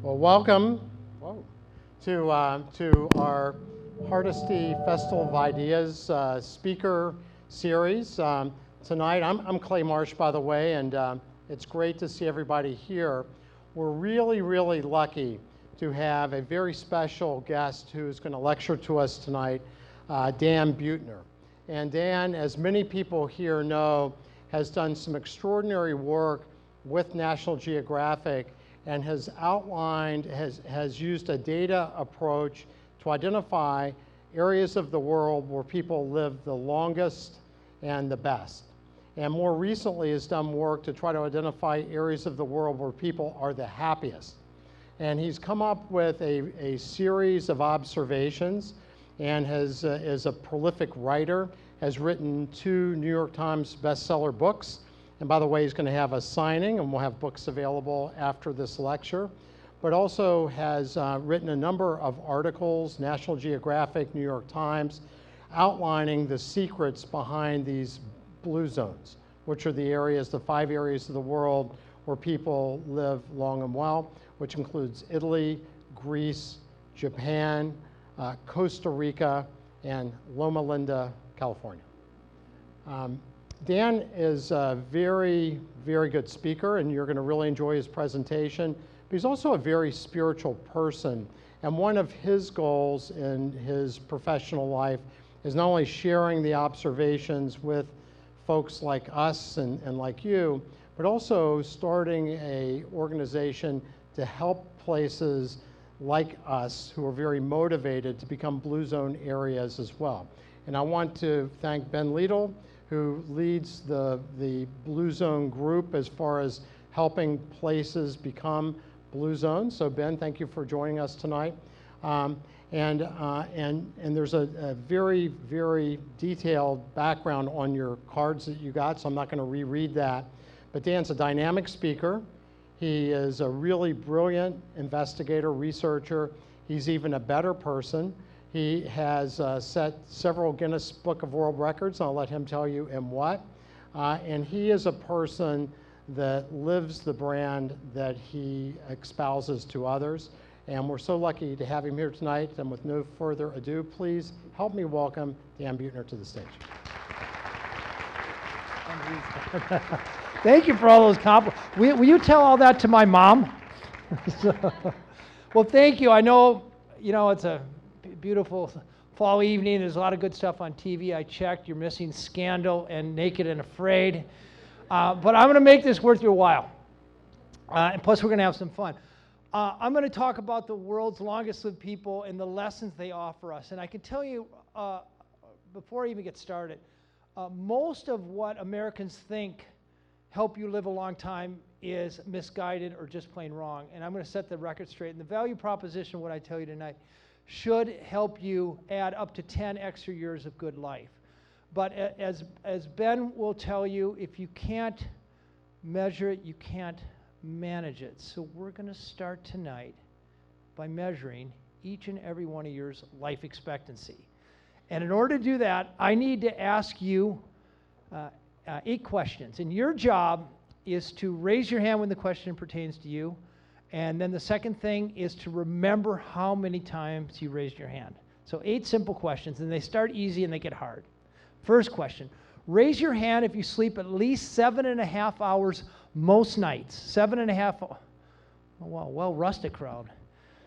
Well, welcome to our Hardesty Festival of Ideas speaker series. Tonight, I'm Clay Marsh, by the way, and it's great to see everybody here. We're really lucky to have a very special guest who's going to lecture to us tonight, Dan Buettner. And Dan, as many people here know, has done some extraordinary work with National Geographic and has used a data approach to identify areas of the world where people live the longest and the best. And more recently has done work to try to identify areas of the world where people are the happiest. And he's come up with a series of observations and is a prolific writer, has written 2 New York Times bestseller books. And by the way, he's going to have a signing, and we'll have books available after this lecture, but also has written a number of articles, National Geographic, New York Times, outlining the secrets behind these blue zones, which are the 5 areas of the world where people live long and well, which includes Italy, Greece, Japan, Costa Rica, and Loma Linda, California. Dan is a very good speaker, and you're going to really enjoy his presentation. But he's also a very spiritual person. And one of his goals in his professional life is not only sharing the observations with folks like us and like you, but also starting an organization to help places like us who are very motivated to become blue zone areas as well. And I want to thank Ben Liedl, who leads the Blue Zone group as far as helping places become blue zones. So Ben, thank you for joining us tonight. And there's a very detailed background on your cards that you got, so I'm not going to reread that. But Dan's a dynamic speaker. He is a really brilliant investigator, researcher. He's even a better person. He has set several Guinness Book of World Records, and I'll let him tell you in what. And he is a person that lives the brand that he espouses to others. And we're so lucky to have him here tonight. And with no further ado, please help me welcome Dan Buettner to the stage. Thank you for all those compliments. Will you tell all that to my mom? Well, thank you. I know, it's a beautiful fall evening. There's a lot of good stuff on TV. I checked. You're missing Scandal and Naked and Afraid. But I'm going to make this worth your while. And plus, we're going to have some fun. I'm going to talk about the world's longest lived people and the lessons they offer us. And I can tell you, before I even get started, most of what Americans think help you live a long time is misguided or just plain wrong. And I'm going to set the record straight. And the value proposition, what I tell you tonight, should help you add up to 10 extra years of good life. But as Ben will tell you, if you can't measure it, you can't manage it. So we're going to start tonight by measuring each and every one of your life expectancy. And in order to do that, I need to ask you 8 questions. And your job is to raise your hand when the question pertains to you. And then the second thing is to remember how many times you raised your hand. So 8 simple questions, and they start easy and they get hard. First question, raise your hand if you sleep at least 7.5 hours most nights. 7.5, oh, wow, well-rusted crowd.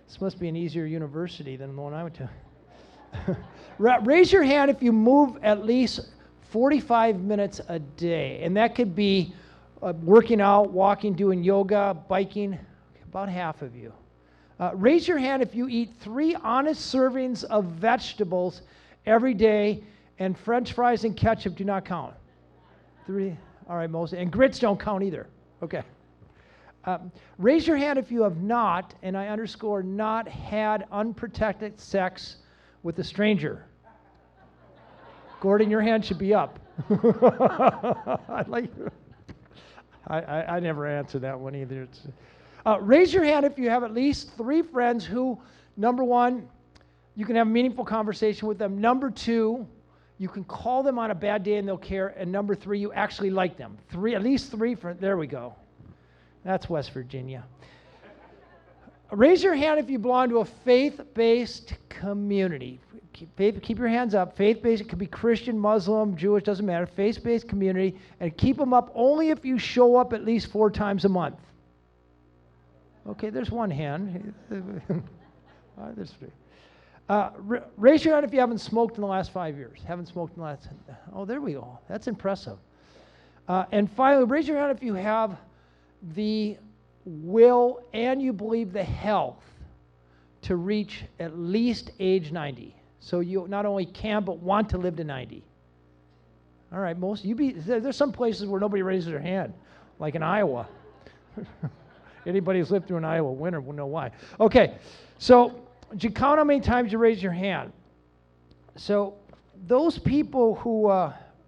This must be an easier university than the one I went to. Raise your hand if you move at least 45 minutes a day. And that could be working out, walking, doing yoga, biking. About half of you. Raise your hand if you eat 3 honest servings of vegetables every day, and French fries and ketchup do not count. 3, all right, most, and grits don't count either. Okay. Raise your hand if you have not, and I underscore not, had unprotected sex with a stranger. Gordon, your hand should be up. I never answered that one either. Raise your hand if you have at least 3 friends who, number 1, you can have a meaningful conversation with them. Number 2, you can call them on a bad day and they'll care. And number 3, you actually like them. At least 3 there we go. That's West Virginia. Raise your hand if you belong to a faith-based community. Keep your hands up. Faith-based, it could be Christian, Muslim, Jewish, doesn't matter. Faith-based community, and keep them up only if you show up at least 4 times a month. Okay, there's one hand. There's 3. Raise your hand if you haven't smoked in the last 5 years. Haven't smoked in the last... Oh, there we go. That's impressive. And finally, raise your hand if you have the will and you believe the health to reach at least age 90. So you not only can but want to live to 90. All right, there's some places where nobody raises their hand, like in Iowa. Anybody who's lived through an Iowa winter will know why. Okay, so did you count how many times you raised your hand? So those people who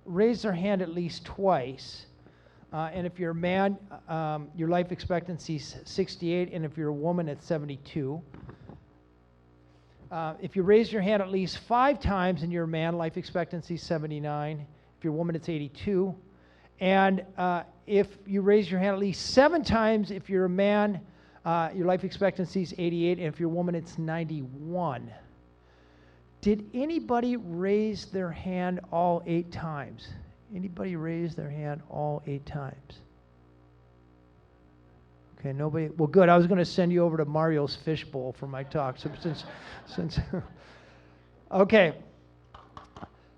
raise their hand at least twice, and if you're a man, your life expectancy is 68, and if you're a woman, it's 72. If you raise your hand at least 5 times and you're a man, life expectancy is 79. If you're a woman, it's 82. And if you raise your hand at least 7 times, if you're a man, your life expectancy is 88, and if you're a woman, it's 91. Did anybody raise their hand all 8 times? Anybody raise their hand all 8 times? Okay, nobody. Well, good. I was going to send you over to Mario's Fishbowl for my talk. So since okay.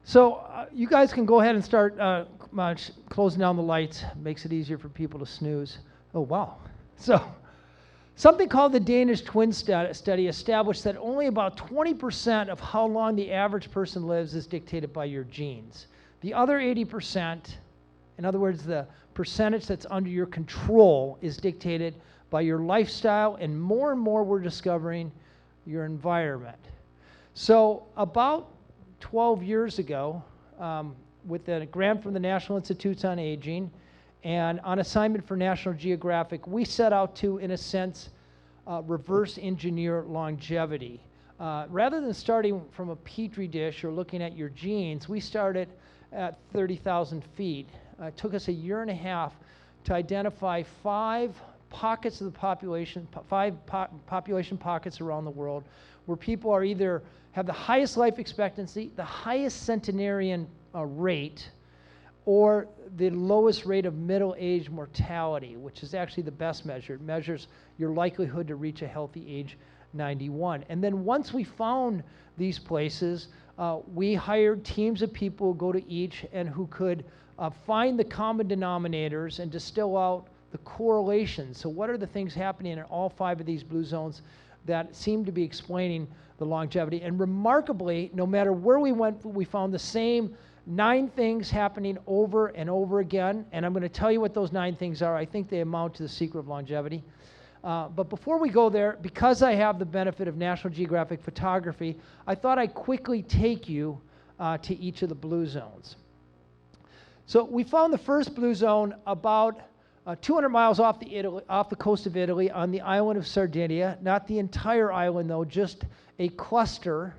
So you guys can go ahead and start closing down the lights. Makes it easier for people to snooze. Oh, wow. So something called the Danish twin study established that only about 20% of how long the average person lives is dictated by your genes. The other 80%, in other words, the percentage that's under your control, is dictated by your lifestyle, and more we're discovering your environment. So about 12 years ago, with a grant from the National Institutes on Aging and on assignment for National Geographic, we set out to, in a sense, reverse engineer longevity. Rather than starting from a petri dish or looking at your genes, we started at 30,000 feet. It took us a year and a half to identify 5 pockets of the population, 5 population pockets around the world where people are either have the highest life expectancy, the highest centenarian rate, or the lowest rate of middle-age mortality, which is actually the best measure. It measures your likelihood to reach a healthy age 91. And then once we found these places, we hired teams of people who go to each and who could find the common denominators and distill out the correlations. So what are the things happening in all 5 of these blue zones that seem to be explaining the longevity? And remarkably, no matter where we went, we found the same 9 things happening over and over again. And I'm going to tell you what those 9 things are. I think they amount to the secret of longevity. But before we go there, because I have the benefit of National Geographic photography, I thought I'd quickly take you to each of the blue zones. So we found the first blue zone about 200 miles off the coast of Italy on the island of Sardinia. Not the entire island, though, just a cluster,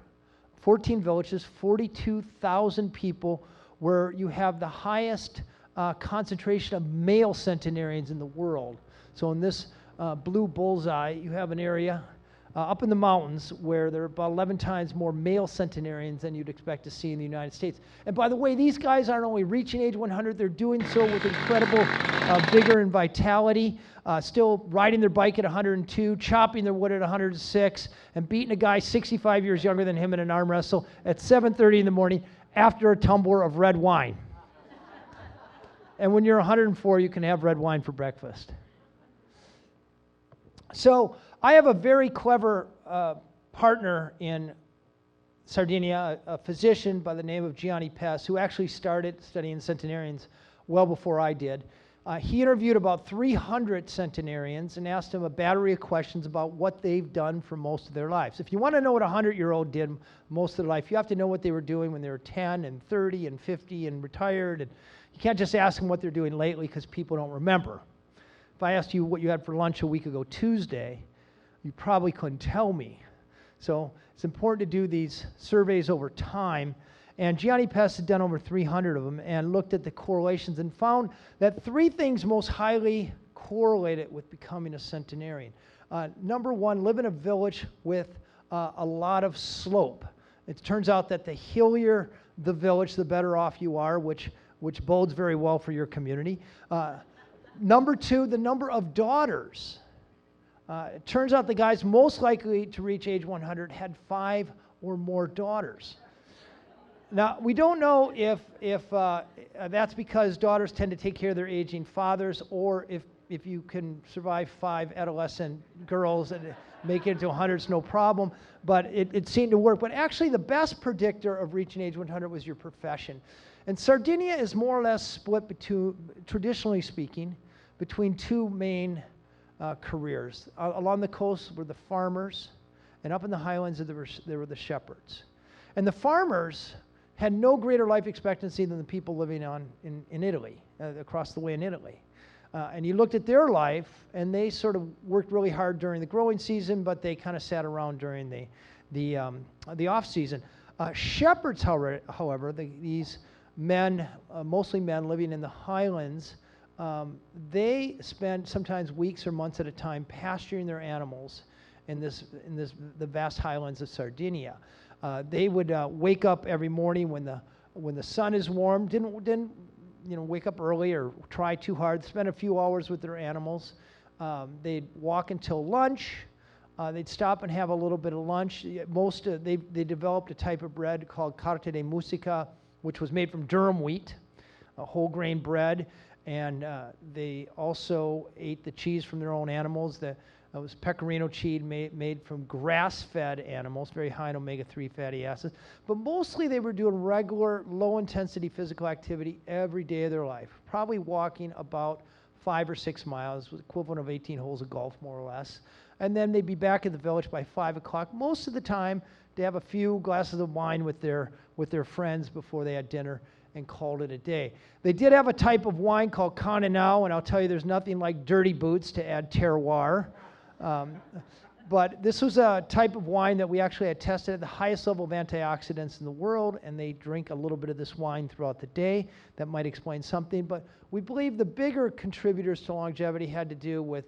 14 villages, 42,000 people, where you have the highest concentration of male centenarians in the world. So in this blue bullseye, you have an area up in the mountains where there are about 11 times more male centenarians than you'd expect to see in the United States. And by the way, these guys aren't only reaching age 100, they're doing so with incredible vigor and vitality, still riding their bike at 102, chopping their wood at 106, and beating a guy 65 years younger than him in an arm wrestle at 7:30 in the morning after a tumbler of red wine. And when you're 104, you can have red wine for breakfast. So I have a very clever partner in Sardinia, a physician by the name of Gianni Pes, who actually started studying centenarians well before I did. He interviewed about 300 centenarians and asked them a battery of questions about what they've done for most of their lives. If you want to know what a 100-year-old did most of their life, you have to know what they were doing when they were 10 and 30 and 50 and retired. And you can't just ask them what they're doing lately because people don't remember. If I asked you what you had for lunch a week ago Tuesday, you probably couldn't tell me. So it's important to do these surveys over time. And Gianni Pes had done over 300 of them and looked at the correlations and found that 3 things most highly correlate it with becoming a centenarian. Number one, live in a village with a lot of slope. It turns out that the hillier the village, the better off you are, which bodes very well for your community. Number two, the number of daughters. It turns out the guys most likely to reach age 100 had 5 or more daughters. Now, we don't know if that's because daughters tend to take care of their aging fathers, or if you can survive 5 adolescent girls and make it to 100, it's no problem. But it seemed to work. But actually, the best predictor of reaching age 100 was your profession. And Sardinia is more or less split, traditionally speaking, between 2 main careers. Along the coast were the farmers, and up in the highlands there were the shepherds. And the farmers had no greater life expectancy than the people living in Italy, across the way in Italy. And you looked at their life, and they sort of worked really hard during the growing season, but they kind of sat around during the off season. Shepherds, however, these men, mostly men living in the highlands, they spent sometimes weeks or months at a time pasturing their animals in the vast highlands of Sardinia. They would wake up every morning when the sun is warm. Didn't wake up early or try too hard. Spend a few hours with their animals. They'd walk until lunch. They'd stop and have a little bit of lunch. They developed a type of bread called carta de musica, which was made from durum wheat, a whole grain bread. And they also ate the cheese from their own animals. It was pecorino cheese made from grass-fed animals, very high in omega-3 fatty acids. But mostly they were doing regular, low-intensity physical activity every day of their life, probably walking about 5 or 6 miles, the equivalent of 18 holes of golf, more or less. And then they'd be back at the village by 5 o'clock. Most of the time, they have a few glasses of wine with their friends before they had dinner and called it a day. They did have a type of wine called Cananao, and I'll tell you there's nothing like dirty boots to add terroir. But this was a type of wine that we actually had tested at the highest level of antioxidants in the world, and they drink a little bit of this wine throughout the day. That might explain something, but we believe the bigger contributors to longevity had to do with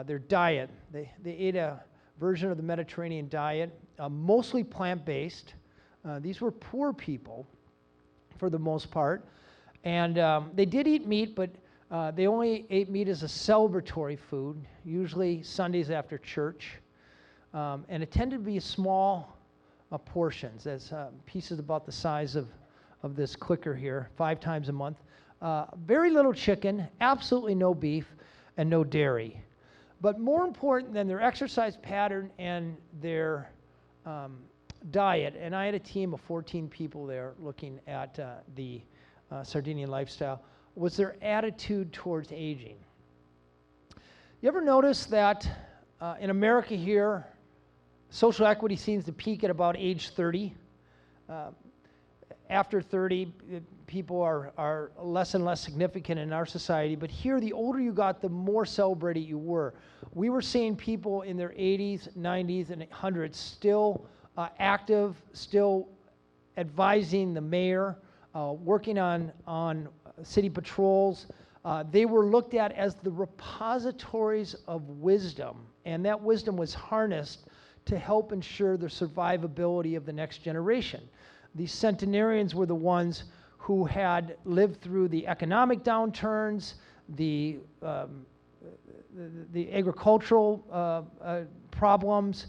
their diet. They ate a version of the Mediterranean diet, mostly plant-based. These were poor people for the most part, and they did eat meat, but they only ate meat as a celebratory food, usually Sundays after church, and it tended to be small portions, as pieces about the size of this clicker here, 5 times a month. Very little chicken, absolutely no beef, and no dairy. But more important than their exercise pattern and their diet, and I had a team of 14 people there looking at the Sardinian lifestyle, was their attitude towards aging. You ever notice that in America here, social equity seems to peak at about age 30? After 30, people are less and less significant in our society, but here, the older you got, the more celebrated you were. We were seeing people in their 80s, 90s, and 100s still active, still advising the mayor, working on city patrols. They were looked at as the repositories of wisdom, and that wisdom was harnessed to help ensure the survivability of the next generation. These centenarians were the ones who had lived through the economic downturns, the agricultural problems,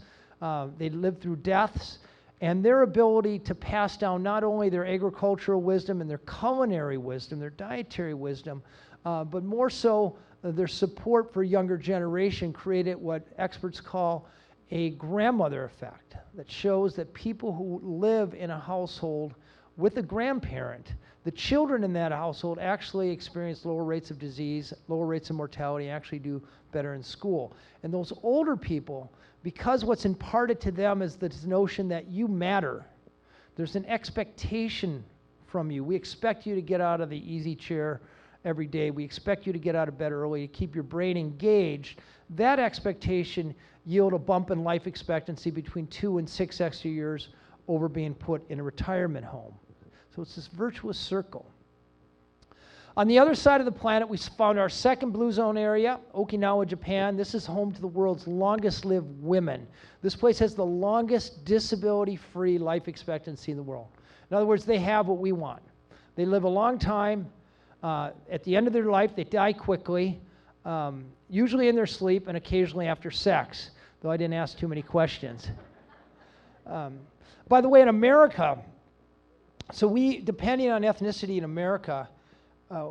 they lived through deaths, and their ability to pass down not only their agricultural wisdom and their culinary wisdom, their dietary wisdom, but more so their support for younger generation created what experts call a grandmother effect that shows that people who live in a household with a grandparent, the children in that household actually experience lower rates of disease, lower rates of mortality, actually do better in school. And those older people, because what's imparted to them is this notion that you matter. There's an expectation from you. We expect you to get out of the easy chair every day. We expect you to get out of bed early, to keep your brain engaged. That expectation yield a bump in life expectancy between 2 and 6 extra years over being put in a retirement home. So it's this virtuous circle. On the other side of the planet, we found our second blue zone area, Okinawa, Japan. This is home to the world's longest lived women. This place has the longest disability-free life expectancy in the world. In other words, they have what we want. They live a long time. At the end of their life, they die quickly, usually in their sleep and occasionally after sex, though I didn't ask too many questions. By the way, in America, so we, depending on ethnicity in America,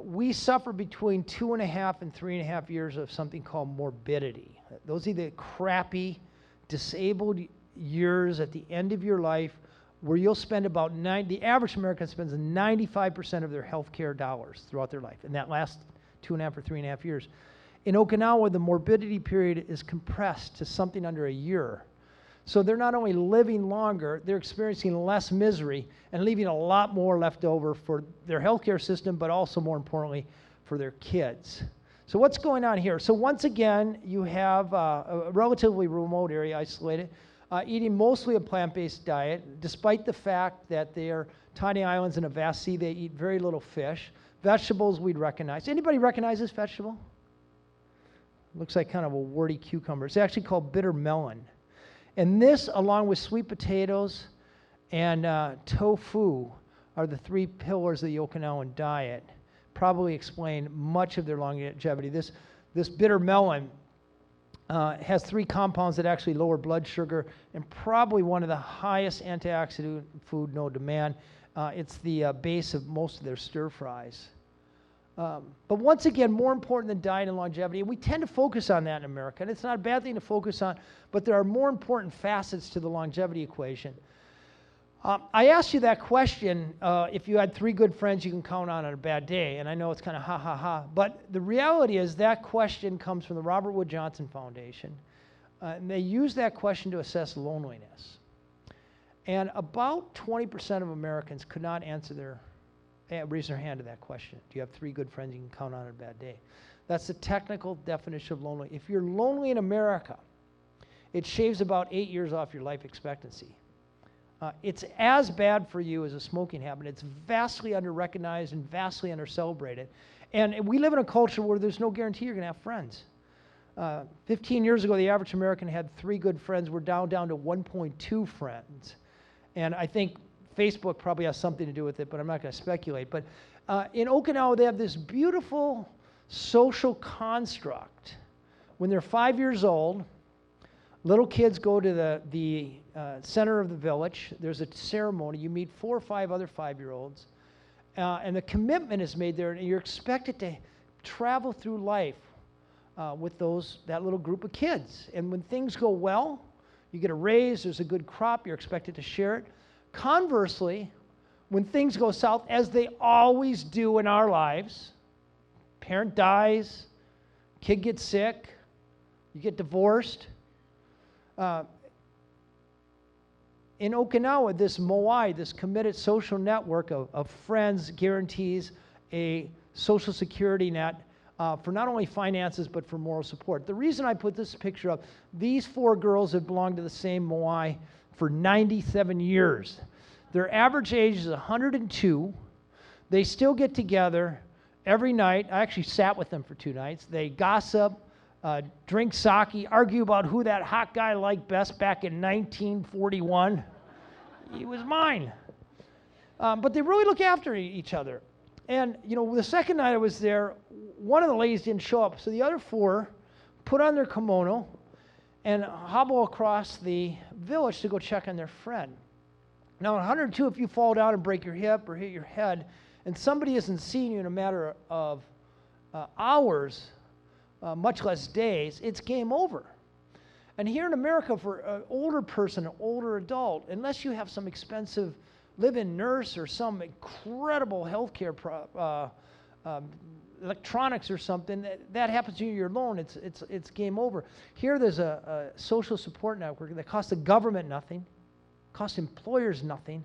we suffer between 2.5 and 3.5 years of something called morbidity. Those are the crappy, disabled years at the end of your life where you'll spend about the average American spends 95% of their health care dollars throughout their life, and that lasts 2.5 or 3.5 years. In Okinawa, the morbidity period is compressed to something under a year. So they're not only living longer, they're experiencing less misery and leaving a lot more left over for their healthcare system, but also more importantly, for their kids. So what's going on here? So once again, you have a relatively remote area, isolated, eating mostly a plant-based diet, despite the fact that they are tiny islands in a vast sea. They eat very little fish. Vegetables we'd recognize. Anybody recognize this vegetable? Looks like kind of a warty cucumber. It's actually called bitter melon. And this, along with sweet potatoes and tofu, are the three pillars of the Okinawan diet. Probably explain much of their longevity. This bitter melon has 3 compounds that actually lower blood sugar and probably one of the highest antioxidant food known to man. It's the base of most of their stir fries. But once again, more important than diet and longevity, and we tend to focus on that in America, and it's not a bad thing to focus on, but there are more important facets to the longevity equation. I asked you that question, if you had 3 good friends you can count on a bad day, and I know it's kind of ha, ha, ha, but the reality is that question comes from the Robert Wood Johnson Foundation, and they use that question to assess loneliness. And about 20% of Americans could not raise their hand to that question. Do you have 3 good friends you can count on a bad day? That's the technical definition of lonely. If you're lonely in America, it shaves about 8 years off your life expectancy. It's as bad for you as a smoking habit. It's vastly under-recognized and vastly under-celebrated. And we live in a culture where there's no guarantee you're going to have friends. 15 years ago, the average American had 3 good friends. We're down to 1.2 friends. And I think Facebook probably has something to do with it, but I'm not going to speculate. But in Okinawa, they have this beautiful social construct. When they're 5 years old, little kids go to the center of the village. There's a ceremony. You meet 4 or 5 other 5-year-olds, and the commitment is made there, and you're expected to travel through life with that little group of kids. And when things go well, you get a raise, there's a good crop, you're expected to share it. Conversely, when things go south, as they always do in our lives, parent dies, kid gets sick, you get divorced. In Okinawa, this moai, this committed social network of friends, guarantees a social security net for not only finances, but for moral support. The reason I put this picture up, these 4 girls have belonged to the same moai for 97 years. Their average age is 102. They still get together every night. I actually sat with them for 2 nights. They gossip, drink sake, argue about who that hot guy liked best back in 1941. He was mine. But they really look after each other. And, the second night I was there, one of the ladies didn't show up. So the other 4 put on their kimono and hobble across the village to go check on their friend. Now, at 102, if you fall down and break your hip or hit your head, and somebody isn't seeing you in a matter of hours, much less days, it's game over. And here in America, for an older person, an older adult, unless you have some expensive live-in nurse or some incredible healthcare electronics or something, that happens to you, you're alone, it's game over. Here there's a social support network that costs the government nothing, costs employers nothing,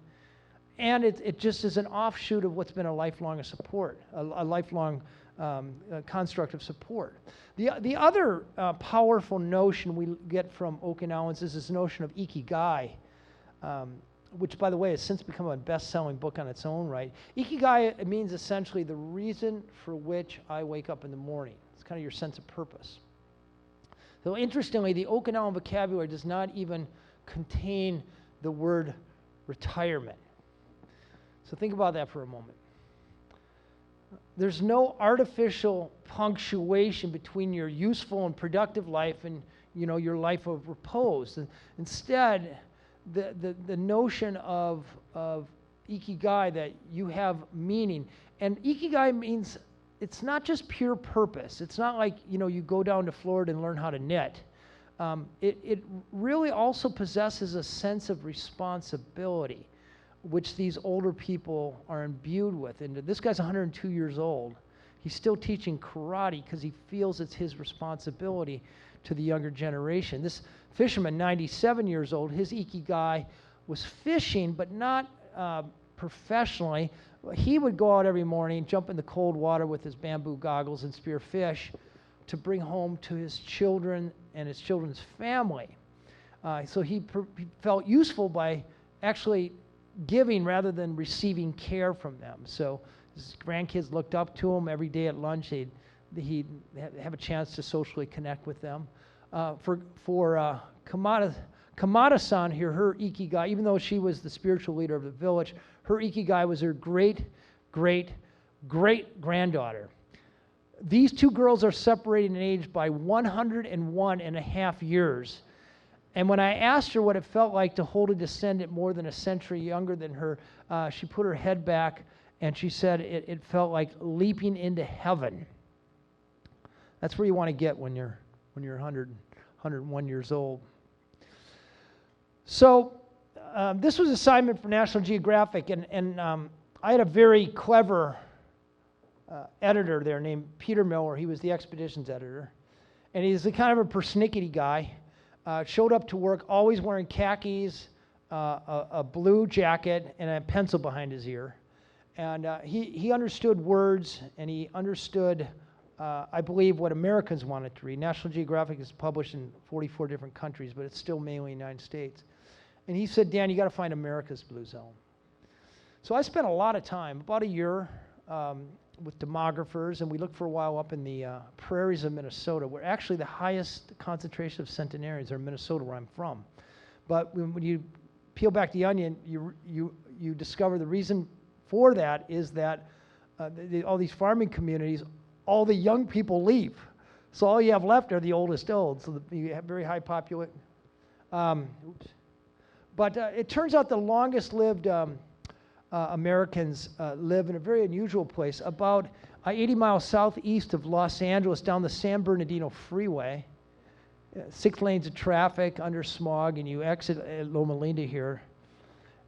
and it just is an offshoot of what's been a lifelong support, a lifelong construct of support. The other powerful notion we get from Okinawans is this notion of ikigai. which, by the way, has since become a best-selling book on its own right. Ikigai, it means essentially the reason for which I wake up in the morning. It's kind of your sense of purpose. So interestingly, the Okinawan vocabulary does not even contain the word retirement. So think about that for a moment. There's no artificial punctuation between your useful and productive life and your life of repose. Instead, the notion of ikigai, that you have meaning, and ikigai means it's not just pure purpose. It's not like you go down to Florida and learn how to knit. It really also possesses a sense of responsibility, which these older people are imbued with. And this guy's 102 years old. He's still teaching karate because he feels it's his responsibility to the younger generation. This fisherman, 97 years old, his ikigai was fishing, but not professionally. He would go out every morning, jump in the cold water with his bamboo goggles and spear fish to bring home to his children and his children's family. So he felt useful by actually giving rather than receiving care from them. So his grandkids looked up to him every day at lunch. He'd have a chance to socially connect with them. For Kamada-san here, her ikigai, even though she was the spiritual leader of the village, her ikigai was her great-great-great-granddaughter. These two girls are separated in age by 101 and a half years. And when I asked her what it felt like to hold a descendant more than a century younger than her, she put her head back and she said it felt like leaping into heaven. That's where you want to get when you're 101 years old. So this was an assignment for National Geographic, and I had a very clever editor there named Peter Miller. He was the expeditions editor, and he's a kind of a persnickety guy. Showed up to work always wearing khakis, a blue jacket, and a pencil behind his ear. And he understood words, and he understood, I believe, what Americans wanted to read. National Geographic is published in 44 different countries, but it's still mainly the United States. And he said, Dan, you got to find America's blue zone. So I spent a lot of time, about a year, with demographers, and we looked for a while up in the prairies of Minnesota, where actually the highest concentration of centenarians are in Minnesota, where I'm from. But when you peel back the onion, you discover the reason for that is that all these farming communities, all the young people leave. So all you have left are the oldest old. So you have very high population. But it turns out the longest lived Americans live in a very unusual place, about 80 miles southeast of Los Angeles, down the San Bernardino Freeway. 6 lanes of traffic under smog, and you exit at Loma Linda here.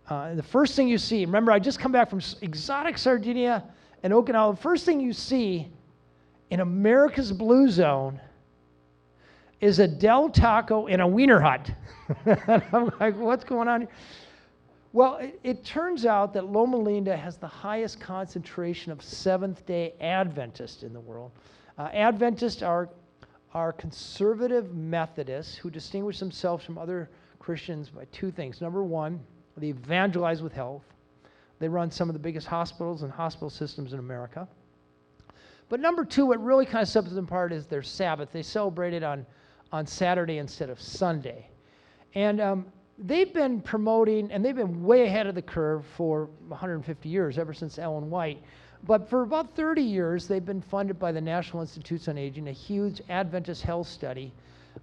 And the first thing you see, remember, I just come back from exotic Sardinia and Okinawa. The first thing you see in America's blue zone is a Del Taco and a Wiener Hut. And I'm like, what's going on here? Well, it turns out that Loma Linda has the highest concentration of Seventh-day Adventists in the world. Adventists are conservative Methodists who distinguish themselves from other Christians by 2 things. Number 1, they evangelize with health. They run some of the biggest hospitals and hospital systems in America. But number 2, what really kind of sets them apart is their Sabbath. They celebrate it on Saturday instead of Sunday. And they've been promoting, and they've been way ahead of the curve for 150 years, ever since Ellen White. But for about 30 years, they've been funded by the National Institutes on Aging. A huge Adventist health study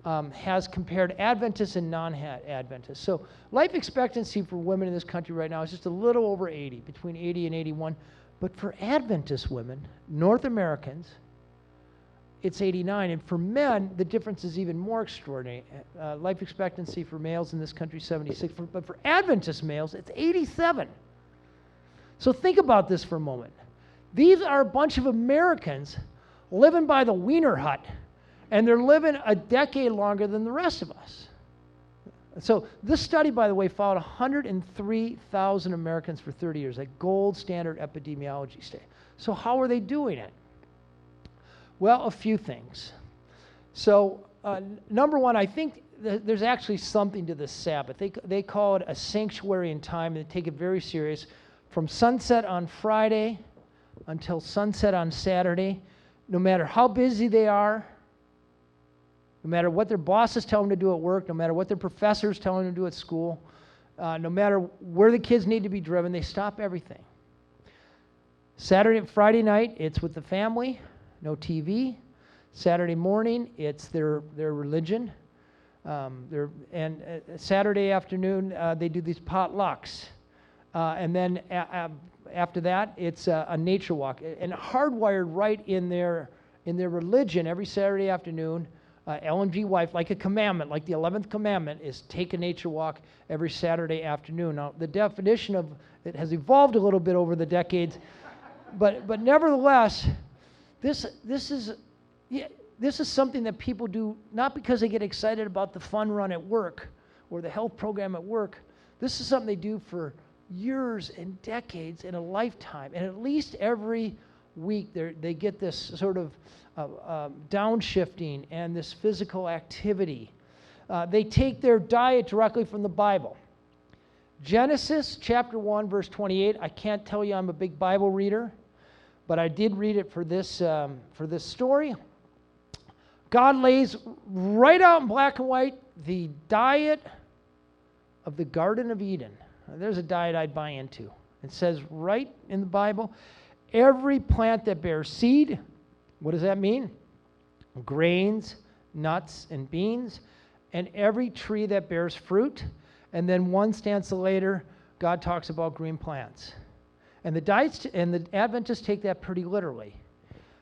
has compared Adventists and non-Adventists. So life expectancy for women in this country right now is just a little over 80, between 80 and 81. But for Adventist women, North Americans, it's 89. And for men, the difference is even more extraordinary. Life expectancy for males in this country, 76. But for Adventist males, it's 87. So think about this for a moment. These are a bunch of Americans living by the Wiener Hut, and they're living a decade longer than the rest of us. So this study, by the way, followed 103,000 Americans for 30 years, a gold standard epidemiology study. So how are they doing it? Well, a few things. So number one, I think there's actually something to the Sabbath. They call it a sanctuary in time, and they take it very serious. From sunset on Friday until sunset on Saturday, no matter how busy they are, no matter what their bosses tell them to do at work, no matter what their professors tell them to do at school, no matter where the kids need to be driven, they stop everything. Saturday and Friday night, it's with the family, no TV. Saturday morning, it's their religion. Saturday afternoon, they do these potlucks. And then after that, it's a nature walk. And hardwired right in their religion every Saturday afternoon, Ellen G. White, like a commandment, like the 11th commandment, is take a nature walk every Saturday afternoon. Now, the definition of it has evolved a little bit over the decades, but nevertheless, this is something that people do not because they get excited about the fun run at work or the health program at work. This is something they do for years and decades and a lifetime. And at least every week they get this sort of downshifting and this physical activity. They take their diet directly from the Bible. Genesis chapter 1, verse 28. I can't tell you I'm a big Bible reader, but I did read it for this story. God lays right out in black and white the diet of the Garden of Eden. Now, there's a diet I'd buy into. It says right in the Bible, every plant that bears seed, what does that mean? Grains, nuts, and beans, and every tree that bears fruit. And then one stanza later, God talks about green plants. And the Adventists take that pretty literally.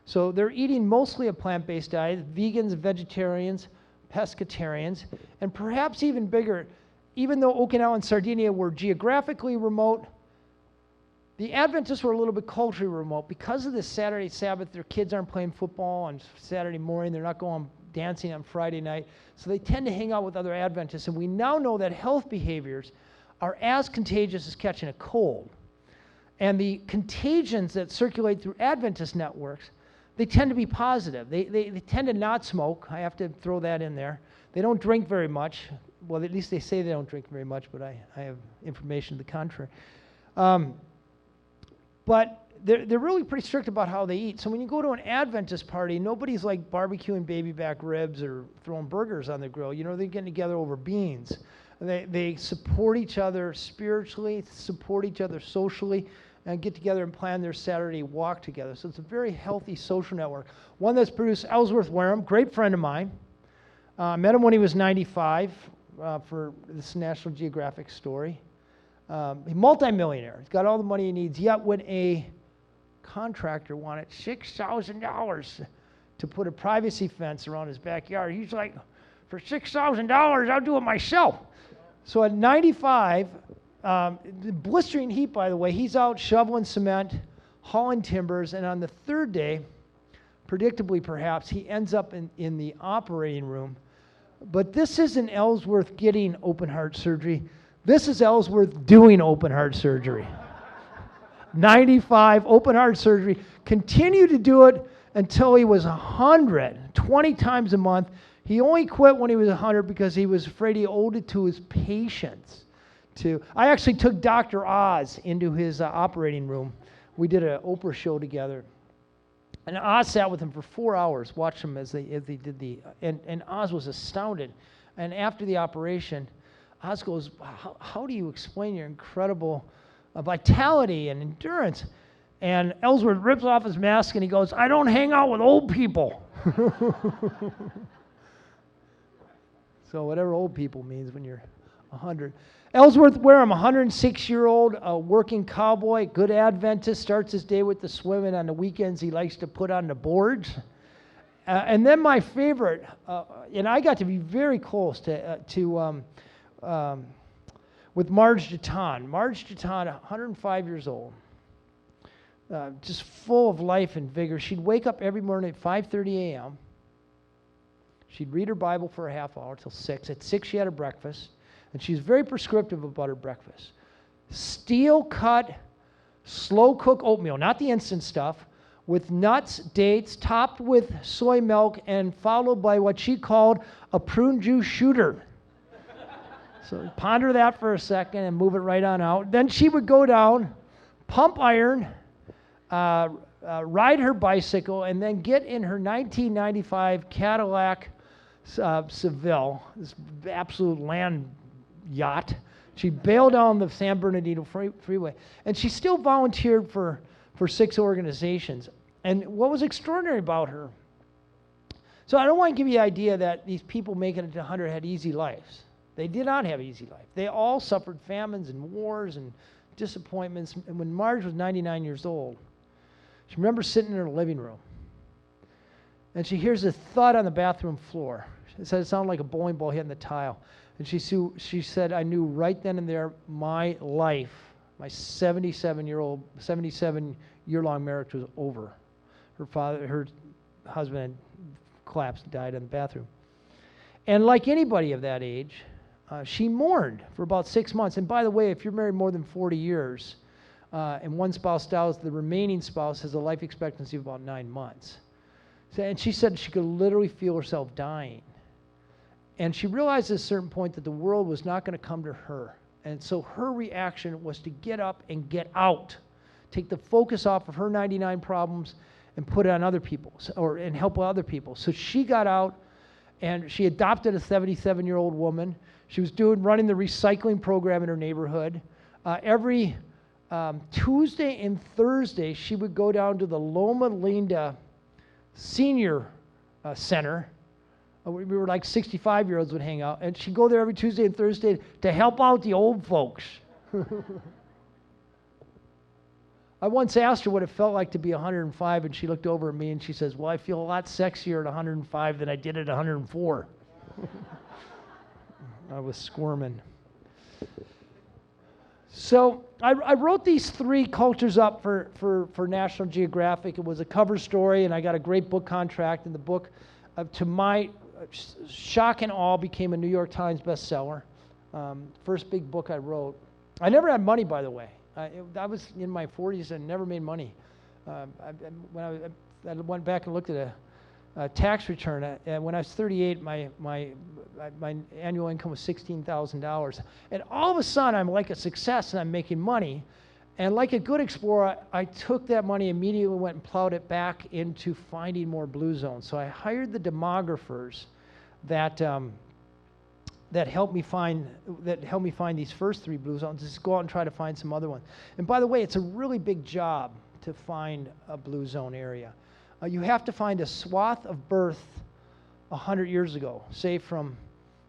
So they're eating mostly a plant-based diet, vegans, vegetarians, pescatarians, and perhaps even bigger, even though Okinawa and Sardinia were geographically remote, the Adventists were a little bit culturally remote. Because of this Saturday Sabbath, their kids aren't playing football on Saturday morning, they're not going dancing on Friday night, so they tend to hang out with other Adventists, and we now know that health behaviors are as contagious as catching a cold. And the contagions that circulate through Adventist networks, they tend to be positive. They tend to not smoke. I have to throw that in there. They don't drink very much. Well, at least they say they don't drink very much, but I have information to the contrary. But they're really pretty strict about how they eat. So when you go to an Adventist party, nobody's like barbecuing baby back ribs or throwing burgers on the grill. You know, they're getting together over beans. They support each other spiritually, support each other socially, and get together and plan their Saturday walk together. So it's a very healthy social network. One that's produced Ellsworth Wareham, great friend of mine. Met him when he was 95 for this National Geographic story. He's multimillionaire. He's got all the money he needs. Yet when a contractor wanted $6,000 to put a privacy fence around his backyard, he's like, for $6,000, I'll do it myself. So at 95, blistering heat, by the way, he's out shoveling cement, hauling timbers, and on the third day, predictably perhaps, he ends up in the operating room. But this isn't Ellsworth getting open heart surgery. This is Ellsworth doing open heart surgery. 95, open heart surgery. Continued to do it until he was 100, 20 times a month. He only quit when he was 100 because he was afraid he owed it to his patients. I actually took Dr. Oz into his operating room. We did an Oprah show together. And Oz sat with him for 4 hours, watched him as they did and Oz was astounded. And after the operation, Oz goes, how do you explain your incredible vitality and endurance? And Ellsworth rips off his mask and he goes, I don't hang out with old people. So whatever old people means when you're 100. Ellsworth Wareham, 106-year-old, working cowboy, good Adventist, starts his day with the swimming. On the weekends, he likes to put on the boards. And then my favorite, and I got to be very close with Marge Deton. Marge Deton, 105 years old, just full of life and vigor. She'd wake up every morning at 5:30 a.m. She'd read her Bible for a half hour till 6. At 6, she had her breakfast. And she's very prescriptive about her breakfast. Steel-cut, slow-cook oatmeal, not the instant stuff, with nuts, dates, topped with soy milk, and followed by what she called a prune juice shooter. So ponder that for a second and move it right on out. Then she would go down, pump iron, ride her bicycle, and then get in her 1995 Cadillac Seville, this absolute land yacht. She bailed down the San Bernardino freeway, and she still volunteered for 6 organizations. And what was extraordinary about her, so I don't want to give you the idea that these people making it to 100 had easy lives. They did not have easy life. They all suffered famines and wars and disappointments. And when Marge was 99 years old, she remembers sitting in her living room, and she hears a thud on the bathroom floor. It sounded like a bowling ball hitting the tile. And she said, I knew right then and there my life, my 77-year-long marriage was over. Her husband had collapsed and died in the bathroom. And like anybody of that age, she mourned for about 6 months. And by the way, if you're married more than 40 years and one spouse dies, the remaining spouse has a life expectancy of about 9 months. And she said she could literally feel herself dying. And she realized at a certain point that the world was not going to come to her. And so her reaction was to get up and get out, take the focus off of her 99 problems and put it on other people, and help other people. So she got out, and she adopted a 77-year-old woman. She was running the recycling program in her neighborhood. Every Tuesday and Thursday, she would go down to the Loma Linda Senior Center. We were like 65-year-olds would hang out, and she'd go there every Tuesday and Thursday to help out the old folks. I once asked her what it felt like to be 105, and she looked over at me and she says, well, I feel a lot sexier at 105 than I did at 104. I was squirming. So I wrote these 3 cultures up for National Geographic. It was a cover story, and I got a great book contract, and the book, to my shock and awe, became a New York Times bestseller. First big book I wrote. I never had money, by the way. I was in my 40s and never made money. When I went back and looked at a tax return, when I was 38, my annual income was $16,000. And all of a sudden, I'm like a success and I'm making money. And like a good explorer, I took that money immediately, went and plowed it back into finding more blue zones. So I hired the demographers that helped me find these first 3 blue zones. Just go out and try to find some other ones. And by the way, it's a really big job to find a blue zone area. You have to find a swath of birth 100 years ago, say from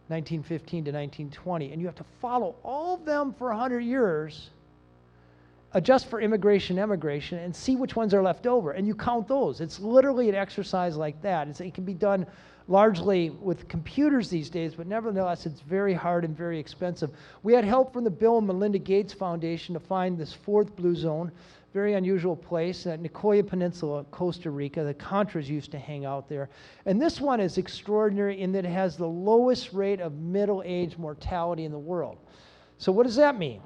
1915 to 1920, and you have to follow all of them for 100 years, adjust for immigration, emigration, and see which ones are left over, and you count those. It's literally an exercise like that. It can be done largely with computers these days, but nevertheless, it's very hard and very expensive. We had help from the Bill and Melinda Gates Foundation to find this 4th blue zone, very unusual place, Nicoya Peninsula, Costa Rica. The Contras used to hang out there. And this one is extraordinary in that it has the lowest rate of middle-age mortality in the world. So what does that mean?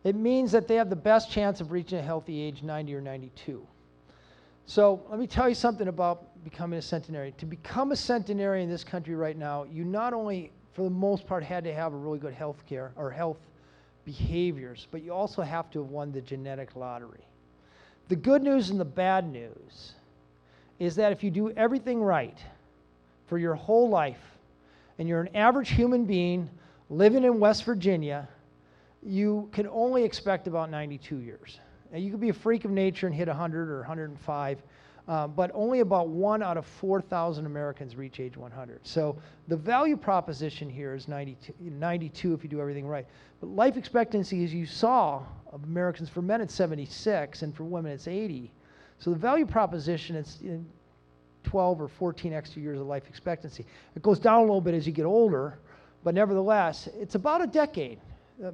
It means that they have the best chance of reaching a healthy age, 90 or 92. So let me tell you something about becoming a centenarian. To become a centenarian in this country right now, you not only, for the most part, had to have a really good health care or health behaviors, but you also have to have won the genetic lottery. The good news and the bad news is that if you do everything right for your whole life, and you're an average human being living in West Virginia, you can only expect about 92 years. Now, you could be a freak of nature and hit 100 or 105, but only about 1 out of 4,000 Americans reach age 100. So the value proposition here is 92 if you do everything right. But life expectancy, as you saw, of Americans, for men it's 76, and for women it's 80. So the value proposition is 12 or 14 extra years of life expectancy. It goes down a little bit as you get older, but nevertheless, it's about a decade.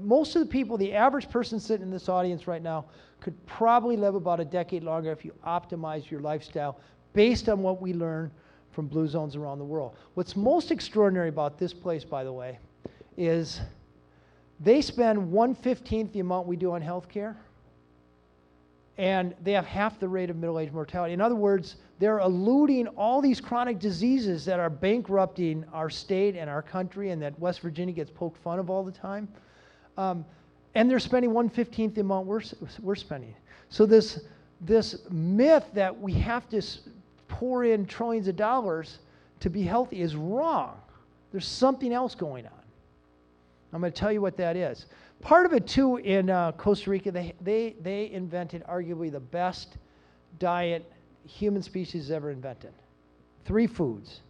Most of the people, the average person sitting in this audience right now, could probably live about a decade longer if you optimize your lifestyle based on what we learn from blue zones around the world. What's most extraordinary about this place, by the way, is they spend 1/15 the amount we do on health care, and they have half the rate of middle-age mortality. In other words, they're eluding all these chronic diseases that are bankrupting our state and our country, and that West Virginia gets poked fun of all the time. And they're spending 1/15 the amount we're spending. So this myth that we have to pour in trillions of dollars to be healthy is wrong. There's something else going on. I'm going to tell you what that is. Part of it, too, in Costa Rica, they invented arguably the best diet human species has ever invented. 3 foods.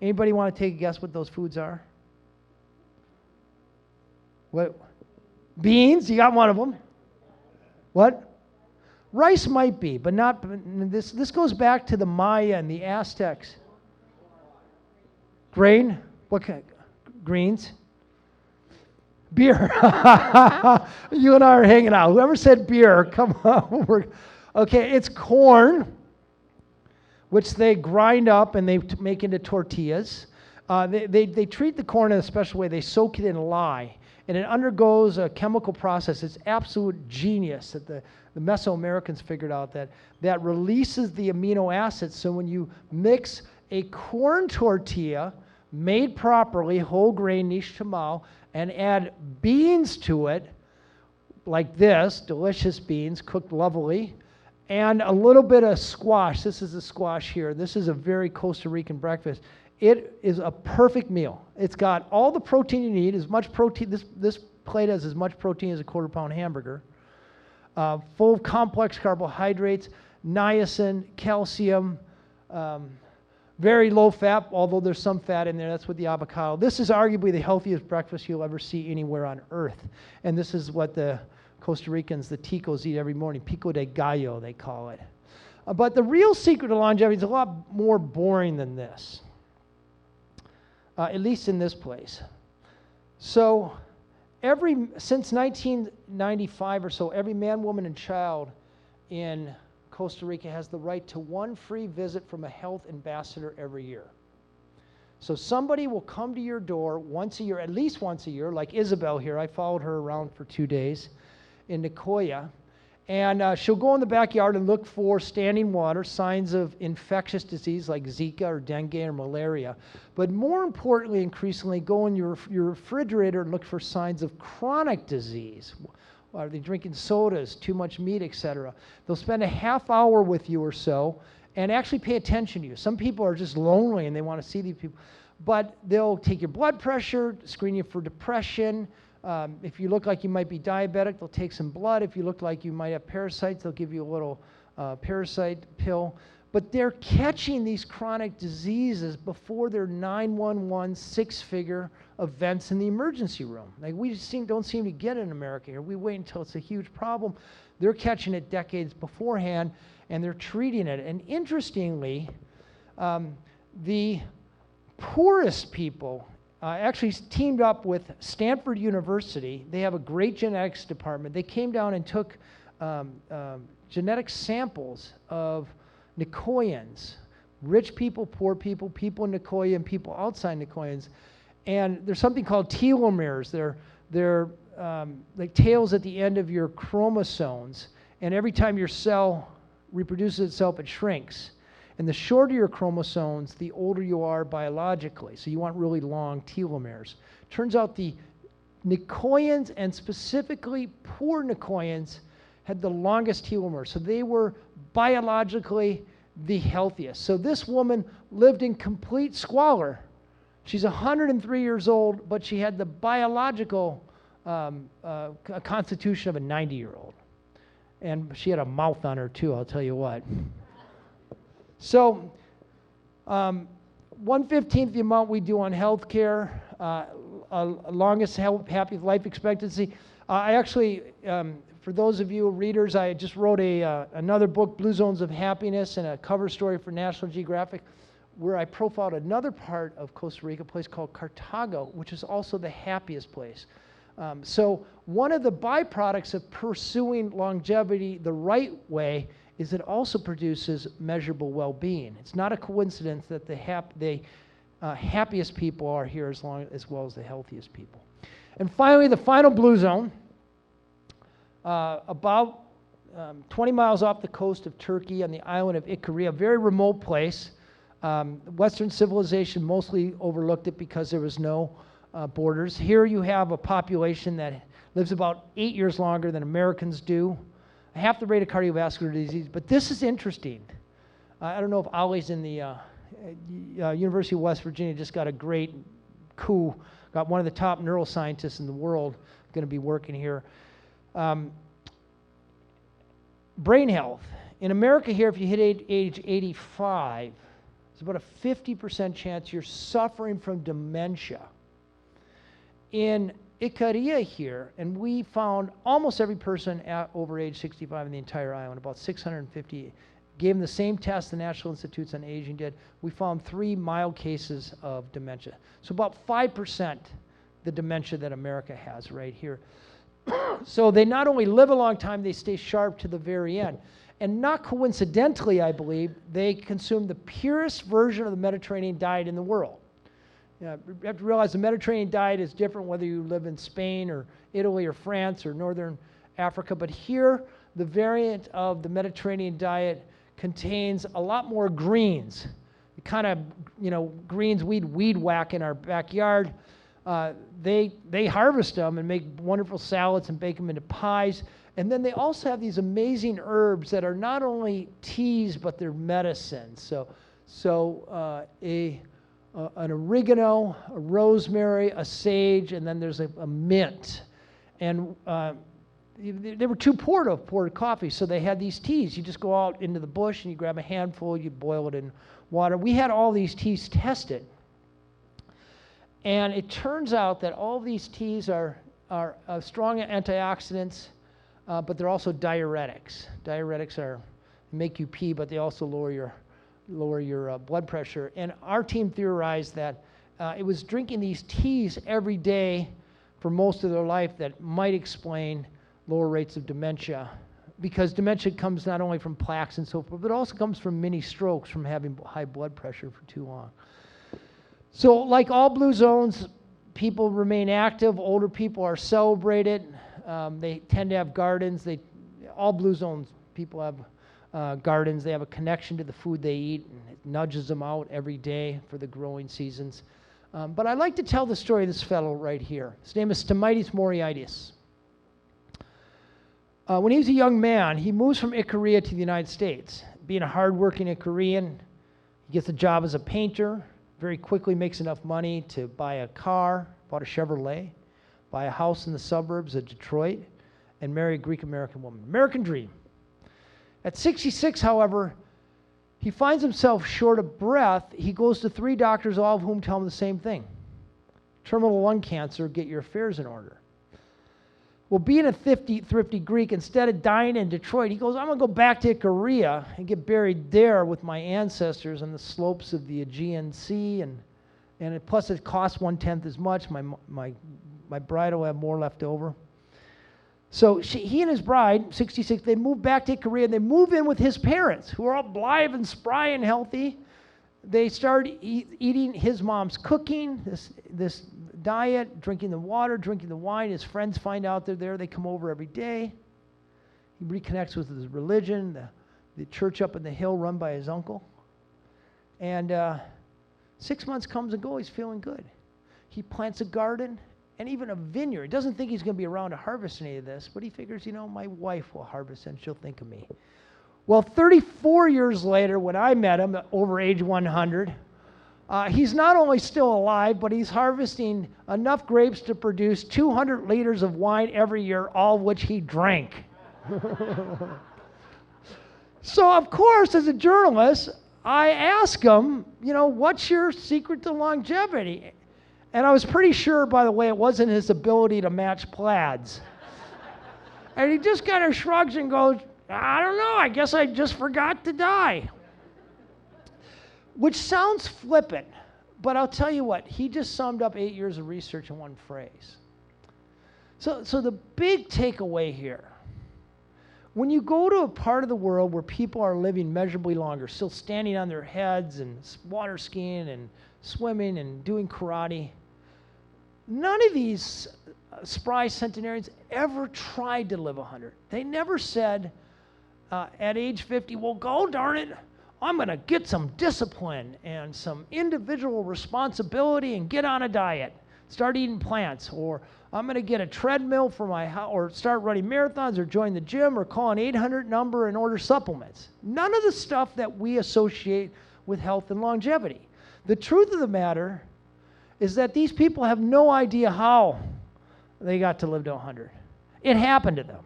Anybody want to take a guess what those foods are? What? Beans? You got one of them. What? Rice might be, but not. This goes back to the Maya and the Aztecs. Grain? What kind? Greens? Beer. You and I are hanging out. Whoever said beer, come on. Okay, it's corn, which they grind up and they make into tortillas. They treat the corn in a special way. They soak it in lye, and it undergoes a chemical process. It's absolute genius that the Mesoamericans figured out that releases the amino acids. So when you mix a corn tortilla made properly, whole grain, niche tamal, and add beans to it, like this, delicious beans, cooked lovely, and a little bit of squash. This is the squash here. This is a very Costa Rican breakfast. It is a perfect meal. It's got all the protein you need, as much protein. This plate has as much protein as a quarter-pound hamburger, full of complex carbohydrates, niacin, calcium, very low fat, although there's some fat in there. That's with the avocado. This is arguably the healthiest breakfast you'll ever see anywhere on earth. And this is what the Costa Ricans, the ticos, eat every morning. Pico de gallo, they call it. But the real secret to longevity is a lot more boring than this, at least in this place. So since 1995 or so, every man, woman, and child in Costa Rica has the right to 1 free visit from a health ambassador every year. So somebody will come to your door once a year, at least once a year, like Isabel here. I followed her around for 2 days in Nicoya. And she'll go in the backyard and look for standing water, signs of infectious disease like Zika or dengue or malaria. But more importantly, increasingly, go in your refrigerator and look for signs of chronic disease. Are they drinking sodas, too much meat, etc.? They'll spend a half hour with you or so and actually pay attention to you. Some people are just lonely and they want to see these people. But they'll take your blood pressure, screen you for depression. If you look like you might be diabetic, they'll take some blood. If you look like you might have parasites, they'll give you a little parasite pill. But they're catching these chronic diseases before they're 911 6-figure events in the emergency room. Like we just don't seem to get it in America here. We wait until it's a huge problem. They're catching it decades beforehand, and they're treating it. And interestingly, the poorest people actually teamed up with Stanford University. They have a great genetics department. They came down and took genetic samples of Nicoyans, rich people, poor people, people in Nicoya and people outside Nicoyans. And there's something called telomeres. They're like tails at the end of your chromosomes. And every time your cell reproduces itself, it shrinks. And the shorter your chromosomes, the older you are biologically. So you want really long telomeres. Turns out the Nicoyans, and specifically poor Nicoyans, had the longest telomeres. So they were biologically the healthiest. So this woman lived in complete squalor. She's 103 years old, but she had the biological constitution of a 90-year-old. And she had a mouth on her, too, I'll tell you what. So 1/15 the amount we do on health care, longest happy life expectancy. I actually, for those of you readers, I just wrote another book, Blue Zones of Happiness, and a cover story for National Geographic, where I profiled another part of Costa Rica, a place called Cartago, which is also the happiest place. So one of the byproducts of pursuing longevity the right way is it also produces measurable well-being. It's not a coincidence that the happiest people are here as well as the healthiest people. And finally, the final blue zone, about 20 miles off the coast of Turkey on the island of Ikaria, a very remote place. Western civilization mostly overlooked it because there was no borders. Here you have a population that lives about 8 years longer than Americans do, half the rate of cardiovascular disease. But this is interesting. I don't know if Ollie's in the University of West Virginia just got a great coup, got one of the top neuroscientists in the world going to be working here. Brain health. In America here, if you hit age 85, there's about a 50% chance you're suffering from dementia. In Ikaria here, and we found almost every person over age 65 in the entire island, about 650, gave them the same test the National Institutes on Aging did. We found 3 mild cases of dementia. So about 5% the dementia that America has right here. So they not only live a long time, they stay sharp to the very end. And not coincidentally, I believe, they consume the purest version of the Mediterranean diet in the world. You have to realize the Mediterranean diet is different whether you live in Spain or Italy or France or Northern Africa. But here, the variant of the Mediterranean diet contains a lot more greens. The kind of, greens we'd weed whack in our backyard. They harvest them and make wonderful salads and bake them into pies. And then they also have these amazing herbs that are not only teas, but they're medicines. So an oregano, a rosemary, a sage, and then there's a mint. And they were too poor to pour coffee, so they had these teas. You just go out into the bush and you grab a handful, you boil it in water. We had all these teas tested. And it turns out that all these teas are strong antioxidants, but they're also diuretics. Diuretics make you pee, but they also lower your blood pressure. And our team theorized that it was drinking these teas every day for most of their life that might explain lower rates of dementia, because dementia comes not only from plaques and so forth, but also comes from mini strokes from having high blood pressure for too long. So like all blue zones, people remain active. Older people are celebrated. They tend to have gardens. All blue zones people have gardens. They have a connection to the food they eat, and it nudges them out every day for the growing seasons. But I like to tell the story of this fellow right here. His name is Stamatis Moriaitis. When he was a young man, he moves from Ikaria to the United States. Being a hardworking Icarian, he gets a job as a painter, very quickly makes enough money to buy a car, bought a Chevrolet, buy a house in the suburbs of Detroit, and marry a Greek-American woman. American dream. At 66, however, he finds himself short of breath. He goes to 3 doctors, all of whom tell him the same thing. Terminal lung cancer, get your affairs in order. Well, being a thrifty Greek, instead of dying in Detroit, he goes, I'm going to go back to Ikaria and get buried there with my ancestors on the slopes of the Aegean Sea. And plus it costs 1/10 as much. My bride will have more left over. So he and his bride, 66, they move back to Ikaria, and they move in with his parents, who are all blithe and spry and healthy. They start eating his mom's cooking, this diet, drinking the water, drinking the wine. His friends find out they're there. They come over every day. He reconnects with his religion, the church up in the hill run by his uncle. And 6 months comes and goes. He's feeling good. He plants a garden and even a vineyard. He doesn't think he's going to be around to harvest any of this, but he figures, my wife will harvest and she'll think of me. Well, 34 years later, when I met him, over age 100, he's not only still alive, but he's harvesting enough grapes to produce 200 liters of wine every year, all of which he drank. So, of course, as a journalist, I asked him, what's your secret to longevity? And I was pretty sure, by the way, it wasn't his ability to match plaids. And he just kind of shrugs and goes, I don't know, I guess I just forgot to die. Which sounds flippant, but I'll tell you what, he just summed up 8 years of research in one phrase. So the big takeaway here, when you go to a part of the world where people are living measurably longer, still standing on their heads and water skiing and swimming and doing karate, none of these spry centenarians ever tried to live 100. They never said, at age 50, well, go darn it, I'm going to get some discipline and some individual responsibility and get on a diet, start eating plants, or I'm going to get a treadmill for my house, or start running marathons, or join the gym, or call an 800 number and order supplements. None of the stuff that we associate with health and longevity. The truth of the matter is that these people have no idea how they got to live to 100. It happened to them.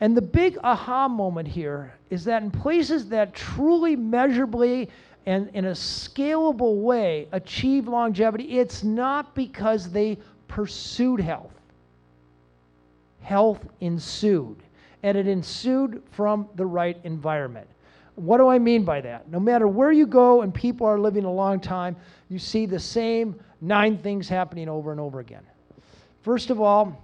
And the big aha moment here is that in places that truly measurably and in a scalable way achieve longevity, it's not because they pursued health. Health ensued, and it ensued from the right environment. What do I mean by that? No matter where you go and people are living a long time, you see the same 9 things happening over and over again. First of all,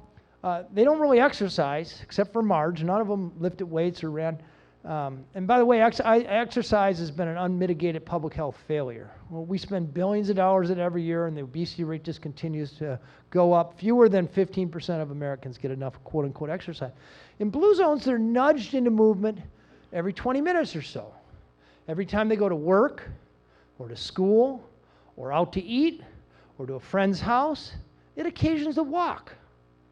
they don't really exercise, except for Marge. None of them lifted weights or ran. And by the way, exercise has been an unmitigated public health failure. Well, we spend billions of dollars in it every year, and the obesity rate just continues to go up. Fewer than 15% of Americans get enough quote-unquote exercise. In blue zones, they're nudged into movement every 20 minutes or so. Every time they go to work or to school or out to eat or to a friend's house, it occasions a walk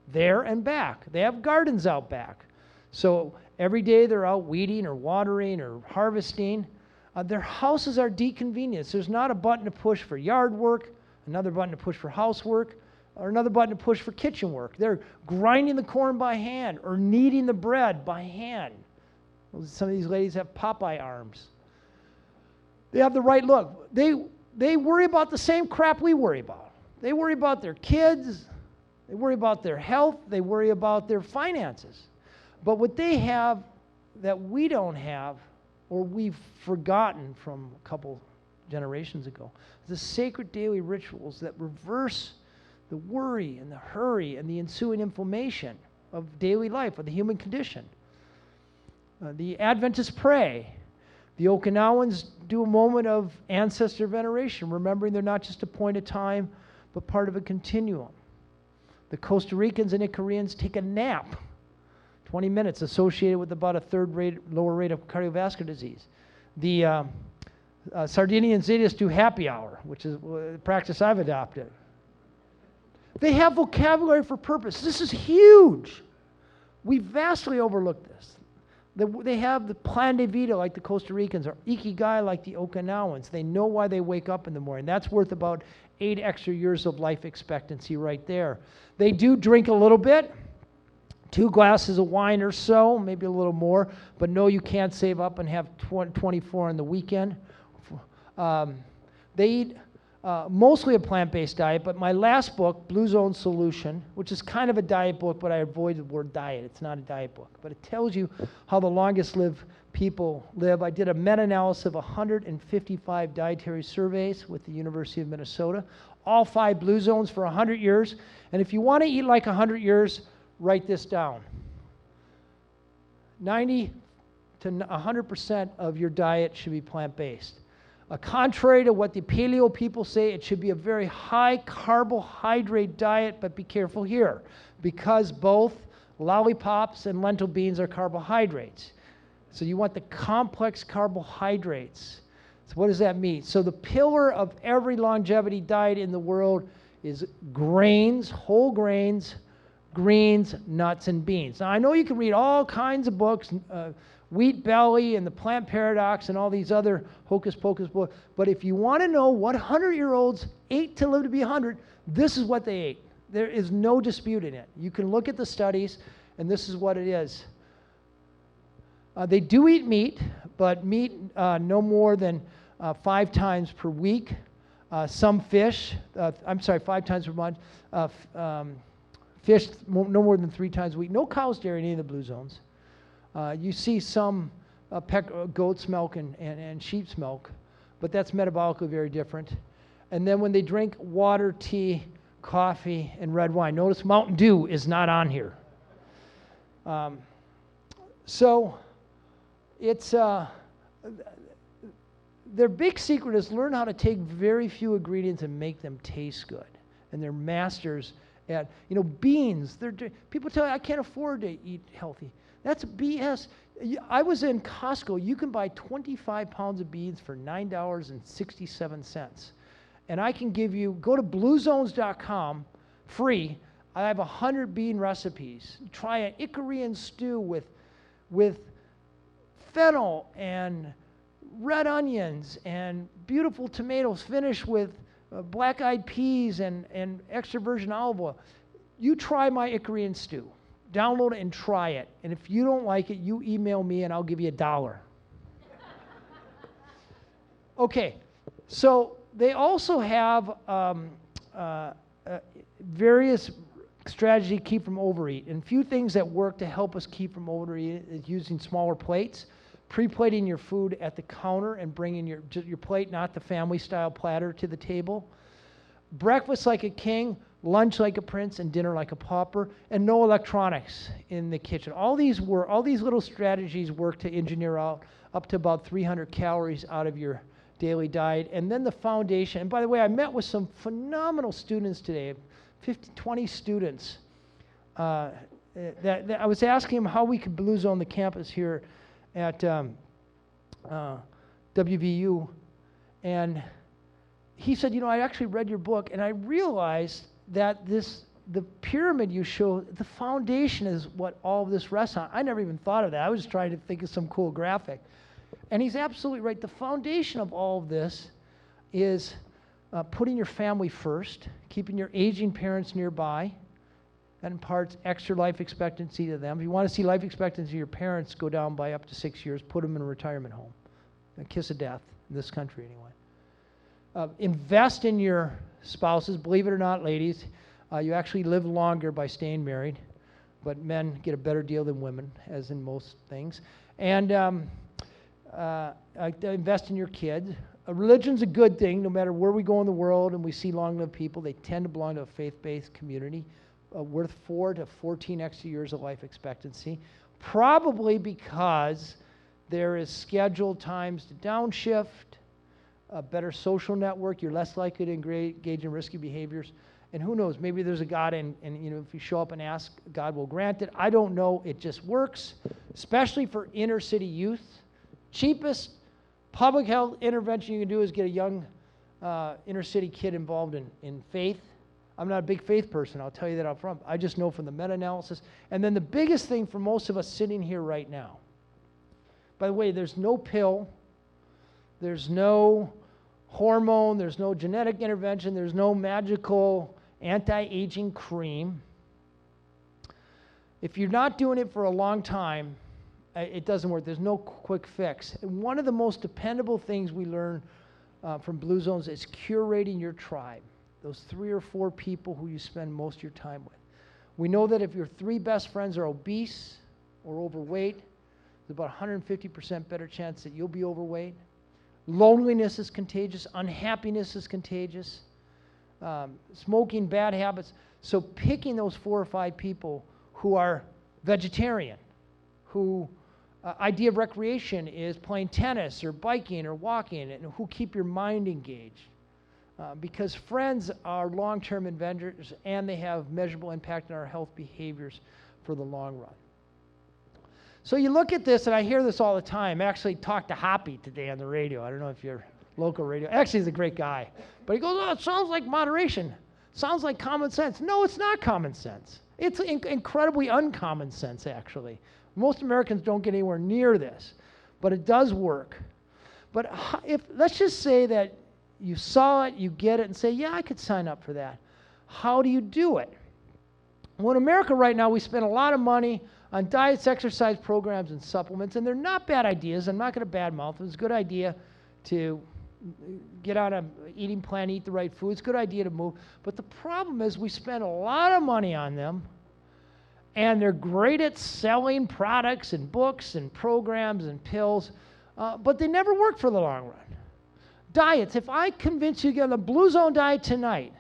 there and back. They have gardens out back. So every day they're out weeding or watering or harvesting. Their houses are deconvenienced. There's not a button to push for yard work, another button to push for housework, or another button to push for kitchen work. They're grinding the corn by hand or kneading the bread by hand. Some of these ladies have Popeye arms. They have the right look. They worry about the same crap we worry about. They worry about their kids. They worry about their health. They worry about their finances. But what they have that we don't have, or we've forgotten from a couple generations ago, is the sacred daily rituals that reverse the worry and the hurry and the ensuing inflammation of daily life, of the human condition. The Adventists pray. The Okinawans do a moment of ancestor veneration, remembering they're not just a point of time, but part of a continuum. The Costa Ricans and Icarians take a nap, 20 minutes, associated with about a lower rate of cardiovascular disease. The Sardinians, they just do happy hour, which is a practice I've adopted. They have vocabulary for purpose. This is huge. We vastly overlook this. They have the plan de vida like the Costa Ricans, or ikigai like the Okinawans. They know why they wake up in the morning. That's worth about 8 extra years of life expectancy right there. They do drink a little bit, 2 glasses of wine or so, maybe a little more, but no, you can't save up and have 24 on the weekend. They eat mostly a plant-based diet, but my last book, Blue Zone Solution, which is kind of a diet book, but I avoid the word diet. It's not a diet book, but it tells you how the longest-lived people live. I did a meta-analysis of 155 dietary surveys with the University of Minnesota, all 5 blue zones for 100 years. And if you want to eat like 100 years, write this down. 90 to 100% of your diet should be plant-based. Contrary to what the paleo people say, it should be a very high carbohydrate diet, but be careful here, because both lollipops and lentil beans are carbohydrates. So you want the complex carbohydrates. So what does that mean? So the pillar of every longevity diet in the world is grains, whole grains, greens, nuts, and beans. Now I know you can read all kinds of books, Wheat Belly and the Plant Paradox and all these other hocus pocus books, but if you want to know what 100-year-olds ate to live to be 100, this is what they ate. There is no dispute in it. You can look at the studies, and this is what it is. They do eat meat, but meat no more than 5 times per week. Some fish, 5 times per month. Fish no more than 3 times a week. No cow's dairy in any of the blue zones. You see some goat's milk and sheep's milk, but that's metabolically very different. And then when they drink water, tea, coffee, and red wine, notice Mountain Dew is not on here. So it's their big secret is learn how to take very few ingredients and make them taste good. And they're masters at, beans. People tell you, I can't afford to eat healthy. That's BS. I was in Costco. You can buy 25 pounds of beans for $9.67. And I can give you, go to bluezones.com, free. I have 100 bean recipes. Try an Icorian stew with fennel and red onions and beautiful tomatoes, finished with black-eyed peas and extra virgin olive oil. You try my Icorian stew. Download it and try it. And if you don't like it, you email me and I'll give you $1. Okay, so they also have various strategies to keep from overeat. And a few things that work to help us keep from overeating is using smaller plates, pre-plating your food at the counter and bringing your plate, not the family-style platter, to the table. Breakfast like a king, lunch like a prince, and dinner like a pauper, and no electronics in the kitchen. All these little strategies work to engineer out up to about 300 calories out of your daily diet. And then the foundation, and by the way, I met with some phenomenal students today, 20 students. That I was asking them how we could Blue Zone the campus here at WVU, and he said, I actually read your book, and I realized that the pyramid you show, the foundation is what all of this rests on. I never even thought of that. I was just trying to think of some cool graphic. And he's absolutely right. The foundation of all of this is putting your family first, keeping your aging parents nearby. That imparts extra life expectancy to them. If you want to see life expectancy of your parents go down by up to 6 years, put them in a retirement home. A kiss of death, in this country anyway. Invest in your spouses. Believe it or not, ladies, you actually live longer by staying married, but men get a better deal than women, as in most things. And invest in your kids. Religion's a good thing, no matter where we go in the world and we see long-lived people. They tend to belong to a faith-based community, worth 4 to 14 extra years of life expectancy, probably because there is scheduled times to downshift, a better social network, you're less likely to engage in risky behaviors. And who knows, maybe there's a God, and if you show up and ask, God will grant it. I don't know, it just works, especially for inner city youth. Cheapest public health intervention you can do is get a young inner city kid involved in faith. I'm not a big faith person, I'll tell you that up front. I just know from the meta-analysis. And then the biggest thing for most of us sitting here right now, by the way, there's no pill, there's no hormone, there's no genetic intervention, there's no magical anti-aging cream. If you're not doing it for a long time, it doesn't work. There's no quick fix. And one of the most dependable things we learn from Blue Zones is curating your tribe, those 3 or 4 people who you spend most of your time with. We know that if your 3 best friends are obese or overweight, there's about 150% better chance that you'll be overweight. Loneliness is contagious. Unhappiness is contagious. Smoking, bad habits. So picking those 4 or 5 people who are vegetarian, who idea of recreation is playing tennis or biking or walking, and who keep your mind engaged. Because friends are long-term inventors, and they have measurable impact on our health behaviors for the long run. So you look at this, and I hear this all the time. I actually talked to Hoppy today on the radio. I don't know if you're local radio. Actually, he's a great guy. But he goes, it sounds like moderation. Sounds like common sense. No, it's not common sense. It's incredibly uncommon sense, actually. Most Americans don't get anywhere near this, but it does work. But let's just say that you saw it, you get it, and say, yeah, I could sign up for that. How do you do it? Well, in America right now, we spend a lot of money on diets, exercise programs, and supplements, and they're not bad ideas. I'm not going to badmouth them. It's a good idea to get on an eating plan, eat the right food. It's a good idea to move. But the problem is we spend a lot of money on them, and they're great at selling products and books and programs and pills, but they never work for the long run. Diets, if I convince you to get on the Blue Zone diet tonight,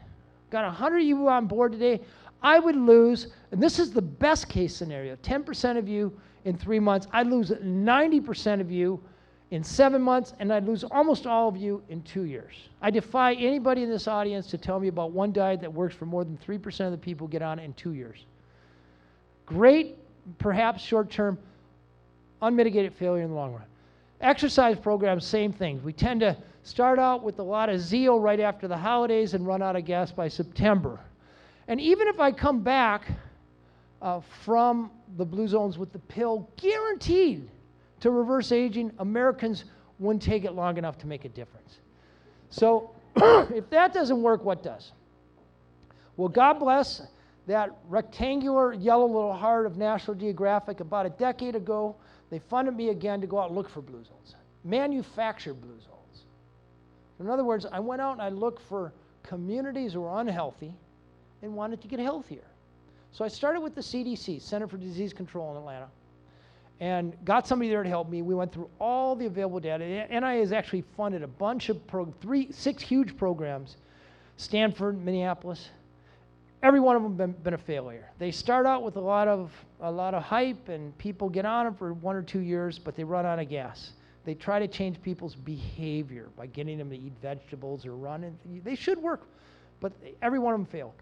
got 100 of you on board today, I would lose, and this is the best case scenario, 10% of you in 3 months. I'd lose 90% of you in 7 months, and I'd lose almost all of you in 2 years. I defy anybody in this audience to tell me about one diet that works for more than 3% of the people who get on it in 2 years. Great, perhaps short-term, unmitigated failure in the long run. Exercise programs, same thing. We tend to start out with a lot of zeal right after the holidays and run out of gas by September. And even if I come back from the blue zones with the pill guaranteed to reverse aging, Americans wouldn't take it long enough to make a difference. So if that doesn't work, what does? Well, God bless that rectangular yellow little heart of National Geographic. About a decade ago, they funded me again to go out and look for blue zones, manufacture blue zones. In other words, I went out and I looked for communities who were unhealthy and wanted to get healthier. So I started with the CDC, Center for Disease Control in Atlanta, and got somebody there to help me. We went through all the available data. NIA has actually funded a bunch of 6 huge programs, Stanford, Minneapolis. Every one of them been a failure. They start out with a lot of hype, and people get on them for 1 or 2 years, but they run out of gas. They try to change people's behavior by getting them to eat vegetables or run. And they should work, but every one of them failed.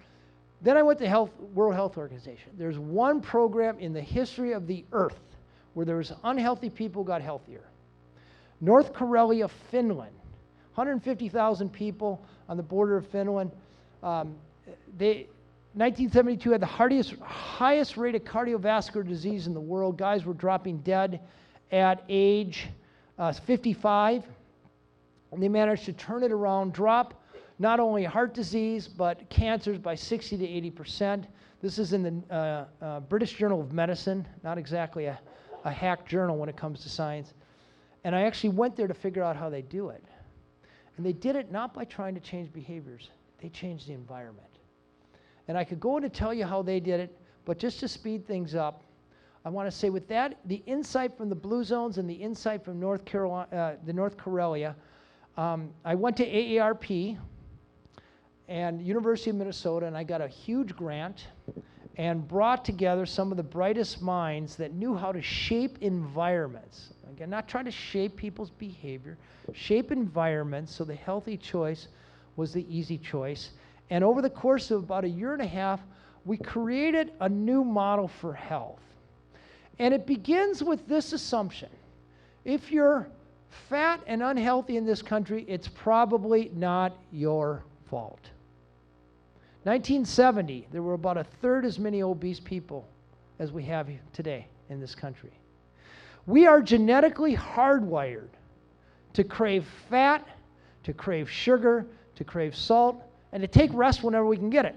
Then I went to World Health Organization. There's one program in the history of the earth where there was unhealthy people got healthier. North Karelia, Finland, 150,000 people on the border of Finland. 1972 had the highest rate of cardiovascular disease in the world. Guys were dropping dead at age 55. And they managed to turn it around, drop not only heart disease, but cancers by 60 to 80%. This is in the British Journal of Medicine, not exactly a hack journal when it comes to science. And I actually went there to figure out how they do it. And they did it not by trying to change behaviors. They changed the environment. And I could go in to tell you how they did it, but just to speed things up, I want to say with that, the insight from the blue zones and the insight from North Karelia, I went to AARP and University of Minnesota, and I got a huge grant and brought together some of the brightest minds that knew how to shape environments. Again, not trying to shape people's behavior, shape environments so the healthy choice was the easy choice. And over the course of about 1.5 years, we created a new model for health. And it begins with this assumption. If you're fat and unhealthy in this country, it's probably not your fault. 1970, there were about 1/3 as many obese people as we have today in this country. We are genetically hardwired to crave fat, to crave sugar, to crave salt, and to take rest whenever we can get it.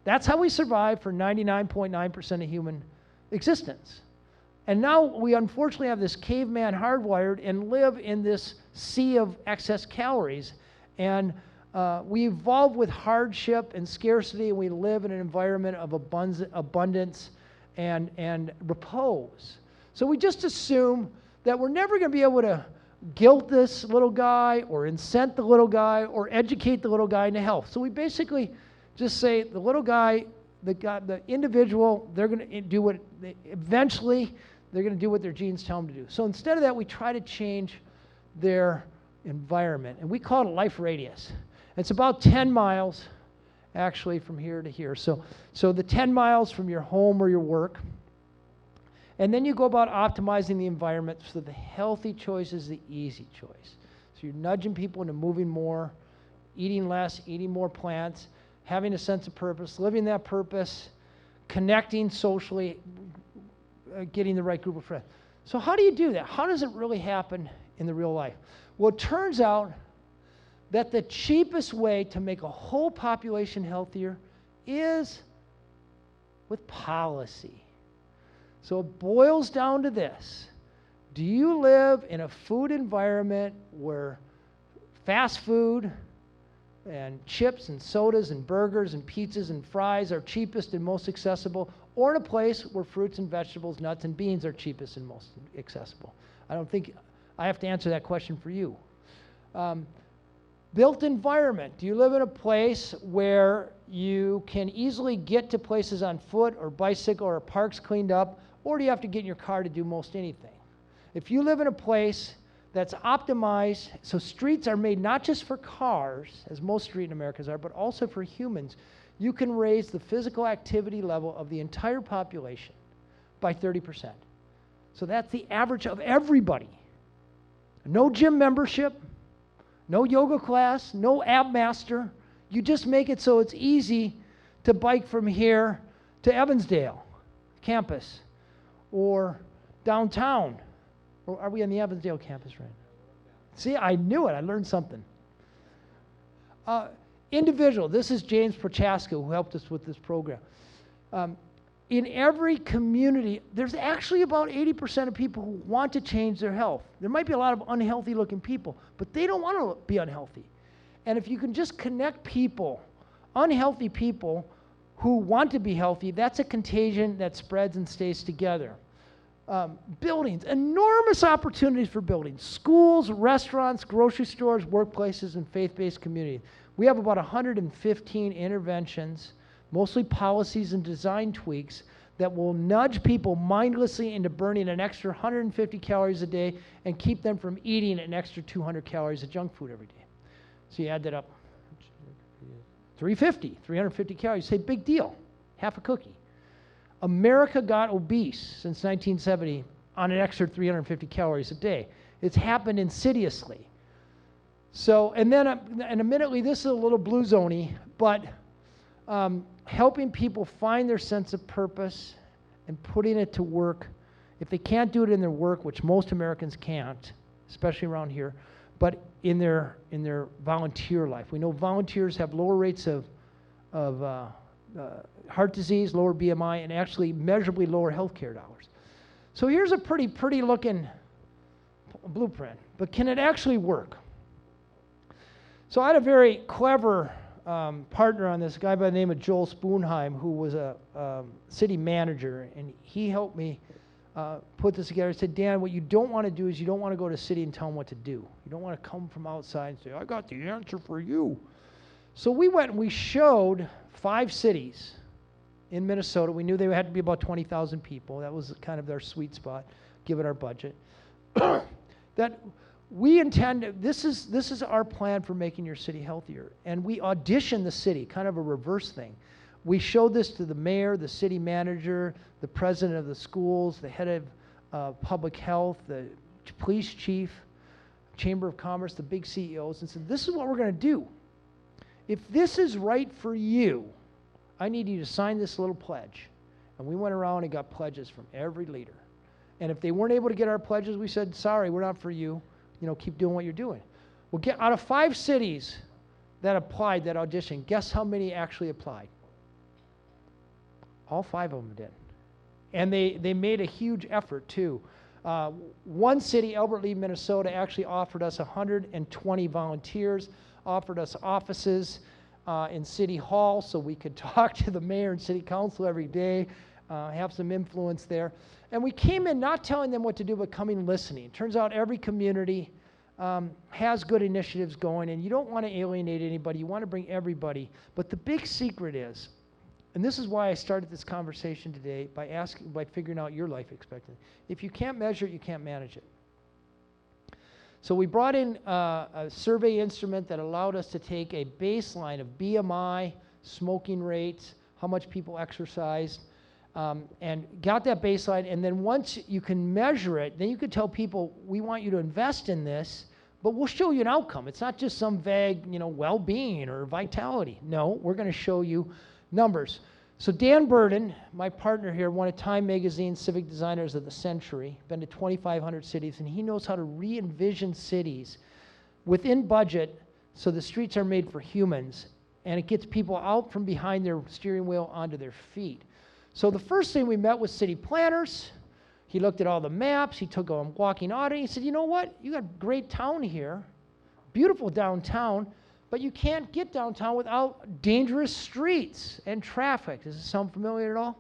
That's how we survive for 99.9% of human existence. And now we unfortunately have this caveman hardwired and live in this sea of excess calories. And we evolve with hardship and scarcity, and we live in an environment of abundance and repose. So we just assume that we're never going to be able to guilt this little guy or incent the little guy or educate the little guy into health. So we basically just say the little guy, the individual, they're going to do what, eventually they're going to do what their genes tell them to do. So instead of that, we try to change their environment, and we call it a life radius. It's about 10 miles, actually, from here to here. So the 10 miles from your home or your work. And then you go about optimizing the environment so the healthy choice is the easy choice. So you're nudging people into moving more, eating less, eating more plants, having a sense of purpose, living that purpose, connecting socially, getting the right group of friends. So how do you do that? How does it really happen in the real life? Well, it turns out that the cheapest way to make a whole population healthier is with policy. So it boils down to this. Do you live in a food environment where fast food and chips and sodas and burgers and pizzas and fries are cheapest and most accessible, or in a place where fruits and vegetables, nuts and beans are cheapest and most accessible? I don't think I have to answer that question for you. Built environment. Do you live in a place where you can easily get to places on foot or bicycle or parks cleaned up, or do you have to get in your car to do most anything? If you live in a place that's optimized, so streets are made not just for cars, as most street in Americas are, but also for humans, you can raise the physical activity level of the entire population by 30%. So that's the average of everybody. No gym membership, no yoga class, no ab master. You just make it so it's easy to bike from here to Evansdale campus or downtown. Or are we on the Evansdale campus right now? See, I knew it. I learned something. Individual. This is James Prochaska, who helped us with this program. In every community, there's actually about 80% of people who want to change their health. There might be a lot of unhealthy looking people, but they don't want to be unhealthy. And if you can just connect people, unhealthy people who want to be healthy, that's a contagion that spreads and stays together. Buildings, enormous opportunities for buildings. Schools, restaurants, grocery stores, workplaces, and faith-based communities. We have about 115 interventions, mostly policies and design tweaks, that will nudge people mindlessly into burning an extra 150 calories a day and keep them from eating an extra 200 calories of junk food every day. So you add that up. 350 calories. You say, big deal, half a cookie. America got obese since 1970 on an extra 350 calories a day. It's happened insidiously. So, and admittedly, this is a little blue zony, but helping people find their sense of purpose and putting it to work. If they can't do it in their work, which most Americans can't, especially around here, but in their volunteer life. We know volunteers have lower rates of heart disease, lower BMI, and actually measurably lower healthcare dollars. So here's a pretty looking blueprint, but can it actually work? So I had a very clever partner on this, a guy by the name of Joel Spoonheim, who was a city manager, and he helped me put this together. He said, Dan, what you don't want to do is you don't want to go to a city and tell them what to do. You don't want to come from outside and say, I got the answer for you. So we went and we showed 5 cities in Minnesota. We knew they had to be about 20,000 people. That was kind of their sweet spot, given our budget. That we intend, this is our plan for making your city healthier. And we auditioned the city, kind of a reverse thing. We showed this to the mayor, the city manager, the president of the schools, the head of public health, the police chief, Chamber of Commerce, the big CEOs, and said, this is what we're going to do. If this is right for you, I need you to sign this little pledge. And we went around and got pledges from every leader. And if they weren't able to get our pledges, we said, sorry, we're not for you. You know, keep doing what you're doing. Well, out of 5 cities that applied that audition, guess how many actually applied? All 5 of them did. And they made a huge effort, too. One city, Albert Lea, Minnesota, actually offered us 120 volunteers, offered us offices in City Hall so we could talk to the mayor and city council every day, have some influence there. And we came in not telling them what to do, but coming and listening. It turns out every community has good initiatives going, and you don't want to alienate anybody. You want to bring everybody. But the big secret is, and this is why I started this conversation today, by figuring out your life expectancy. If you can't measure it, you can't manage it. So we brought in a survey instrument that allowed us to take a baseline of BMI, smoking rates, how much people exercised, and got that baseline. And then once you can measure it, then you could tell people, we want you to invest in this, but we'll show you an outcome. It's not just some vague, well-being or vitality. No, we're going to show you numbers. So Dan Burden, my partner here, won a Time Magazine Civic Designers of the Century, been to 2,500 cities, and he knows how to re-envision cities within budget so the streets are made for humans, and it gets people out from behind their steering wheel onto their feet. So the first thing we met with city planners. He looked at all the maps. He took a walking audit. He said, you know what? You got a great town here, beautiful downtown, but you can't get downtown without dangerous streets and traffic. Does this sound familiar at all?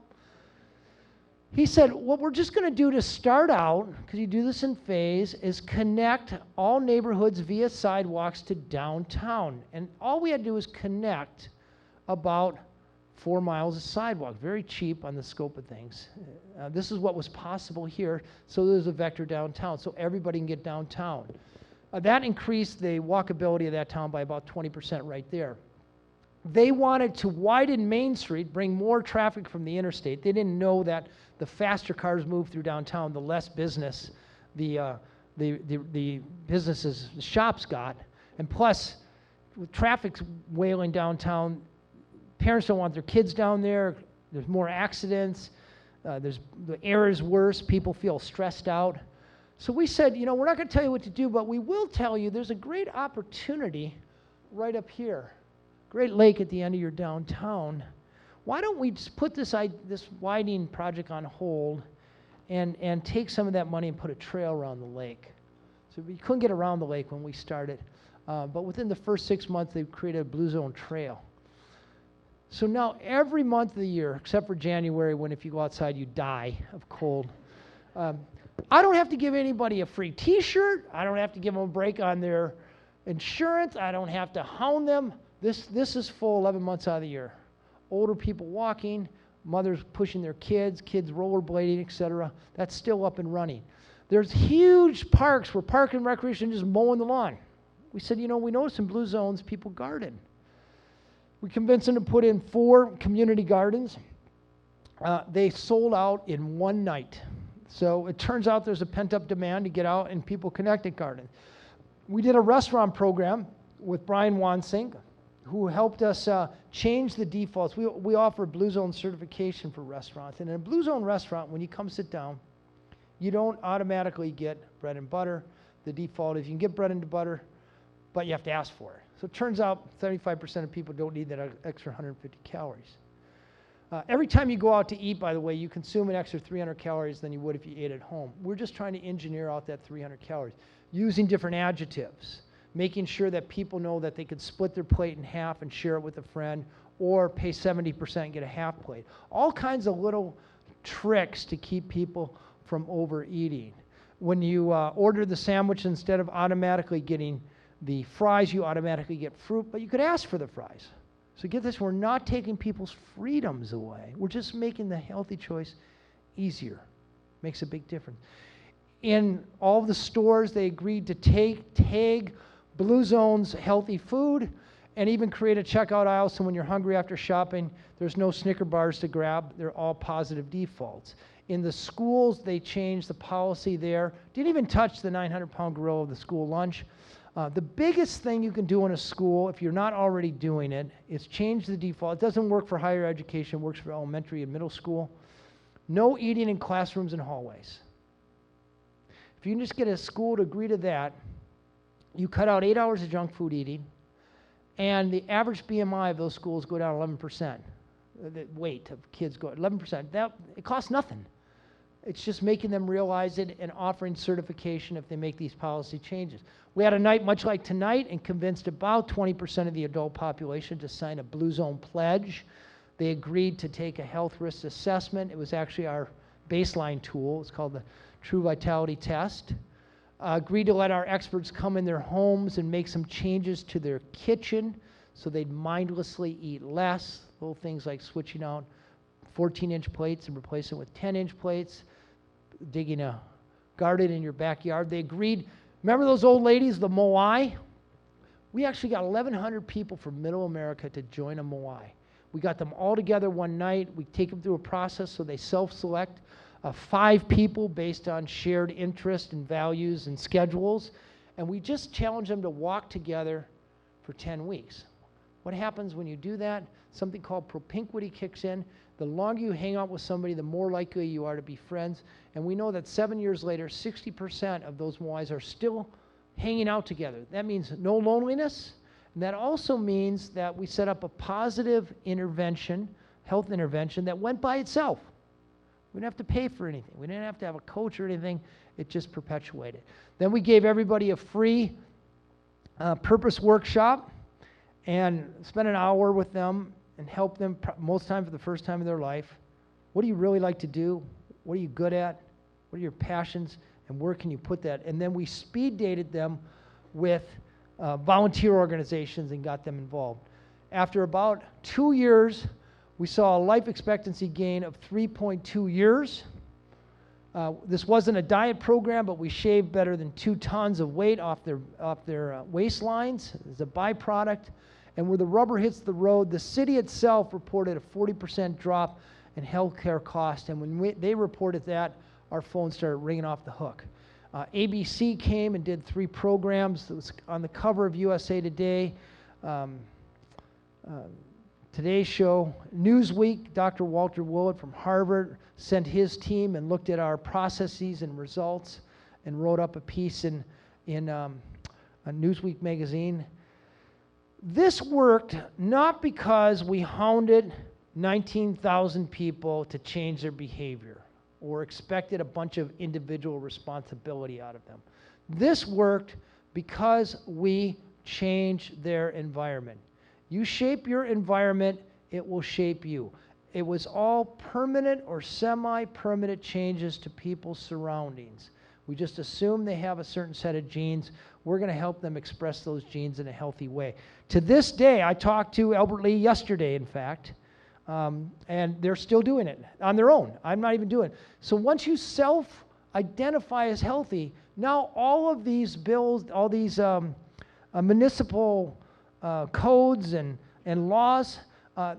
He said, what we're just going to do to start out, because you do this in phase, is connect all neighborhoods via sidewalks to downtown. And all we had to do was connect about 4 miles of sidewalk. Very cheap on the scope of things. This is what was possible here, so there's a vector downtown, so everybody can get downtown. That increased the walkability of that town by about 20% right there. They wanted to widen Main Street, bring more traffic from the interstate. They didn't know that the faster cars move through downtown, the less business the businesses, the shops got. And plus, with traffic wailing downtown, parents don't want their kids down there. There's more accidents. The air is worse. People feel stressed out. So we said, we're not going to tell you what to do, but we will tell you there's a great opportunity right up here. Great lake at the end of your downtown. Why don't we just put this widening project on hold and take some of that money and put a trail around the lake? So we couldn't get around the lake when we started. But within the first 6 months, they've created a Blue Zone Trail. So now every month of the year, except for January, when if you go outside, you die of cold, I don't have to give anybody a free T-shirt. I don't have to give them a break on their insurance. I don't have to hound them. This is full 11 months out of the year. Older people walking, mothers pushing their kids rollerblading, etc. That's still up and running. There's huge parks where Park and Recreation is just mowing the lawn. We said, we noticed in blue zones people garden. We convinced them to put in 4 community gardens. They sold out in one night. So it turns out there's a pent-up demand to get out and people connect at garden. We did a restaurant program with Brian Wansink, who helped us change the defaults. We offer Blue Zone certification for restaurants. And in a Blue Zone restaurant, when you come sit down, you don't automatically get bread and butter. The default is you can get bread and butter, but you have to ask for it. So it turns out 35% of people don't need that extra 150 calories. Every time you go out to eat, by the way, you consume an extra 300 calories than you would if you ate at home. We're just trying to engineer out that 300 calories, using different adjectives, making sure that people know that they could split their plate in half and share it with a friend, or pay 70% and get a half plate. All kinds of little tricks to keep people from overeating. When you order the sandwich, instead of automatically getting the fries, you automatically get fruit, but you could ask for the fries. So get this, we're not taking people's freedoms away. We're just making the healthy choice easier. Makes a big difference. In all the stores, they agreed to tag Blue Zone's healthy food and even create a checkout aisle so when you're hungry after shopping, there's no Snicker bars to grab. They're all positive defaults. In the schools, they changed the policy there. Didn't even touch the 900-pound gorilla of the school lunch. The biggest thing you can do in a school, if you're not already doing it, is change the default. It doesn't work for higher education. It works for elementary and middle school. No eating in classrooms and hallways. If you can just get a school to agree to that, you cut out 8 hours of junk food eating, and the average BMI of those schools go down 11%. The weight of kids go 11%. It costs nothing. It's just making them realize it and offering certification if they make these policy changes. We had a night much like tonight and convinced about 20% of the adult population to sign a Blue Zone pledge. They agreed to take a health risk assessment. It was actually our baseline tool. It's called the True Vitality Test. Agreed to let our experts come in their homes and make some changes to their kitchen so they'd mindlessly eat less. Little things like switching out 14-inch plates and replacing it with 10-inch plates, digging a garden in your backyard. They agreed. Remember those old ladies, the Moai? We actually got 1,100 people from Middle America to join a Moai. We got them all together one night. We take them through a process so they self-select 5 people based on shared interest and values and schedules. And we just challenge them to walk together for 10 weeks. What happens when you do that? Something called propinquity kicks in. The longer you hang out with somebody, the more likely you are to be friends. And we know that 7 years later, 60% of those Moais are still hanging out together. That means no loneliness. And that also means that we set up a positive intervention, health intervention, that went by itself. We didn't have to pay for anything. We didn't have to have a coach or anything. It just perpetuated. Then we gave everybody a free purpose workshop and spent an hour with them and helped them, most time for the first time in their life. What do you really like to do? What are you good at? What are your passions? And where can you put that? And then we speed dated them with volunteer organizations and got them involved. After about 2 years, we saw a life expectancy gain of 3.2 years. This wasn't a diet program, but we shaved better than 2 tons of weight off their waistlines as a byproduct. And where the rubber hits the road, the city itself reported a 40% drop in healthcare costs. And when they reported that, our phones started ringing off the hook. ABC came and did 3 programs. It was on the cover of USA Today, Today's Show. Newsweek, Dr. Walter Willett from Harvard sent his team and looked at our processes and results and wrote up a piece in a Newsweek magazine. This worked not because we hounded 19,000 people to change their behavior or expected a bunch of individual responsibility out of them. This worked because we changed their environment. You shape your environment, it will shape you. It was all permanent or semi-permanent changes to people's surroundings. We just assume they have a certain set of genes. We're going to help them express those genes in a healthy way. To this day, I talked to Albert Lee yesterday, in fact, and they're still doing it on their own. I'm not even doing it. So once you self-identify as healthy, now all of these bills, all these municipal codes and laws,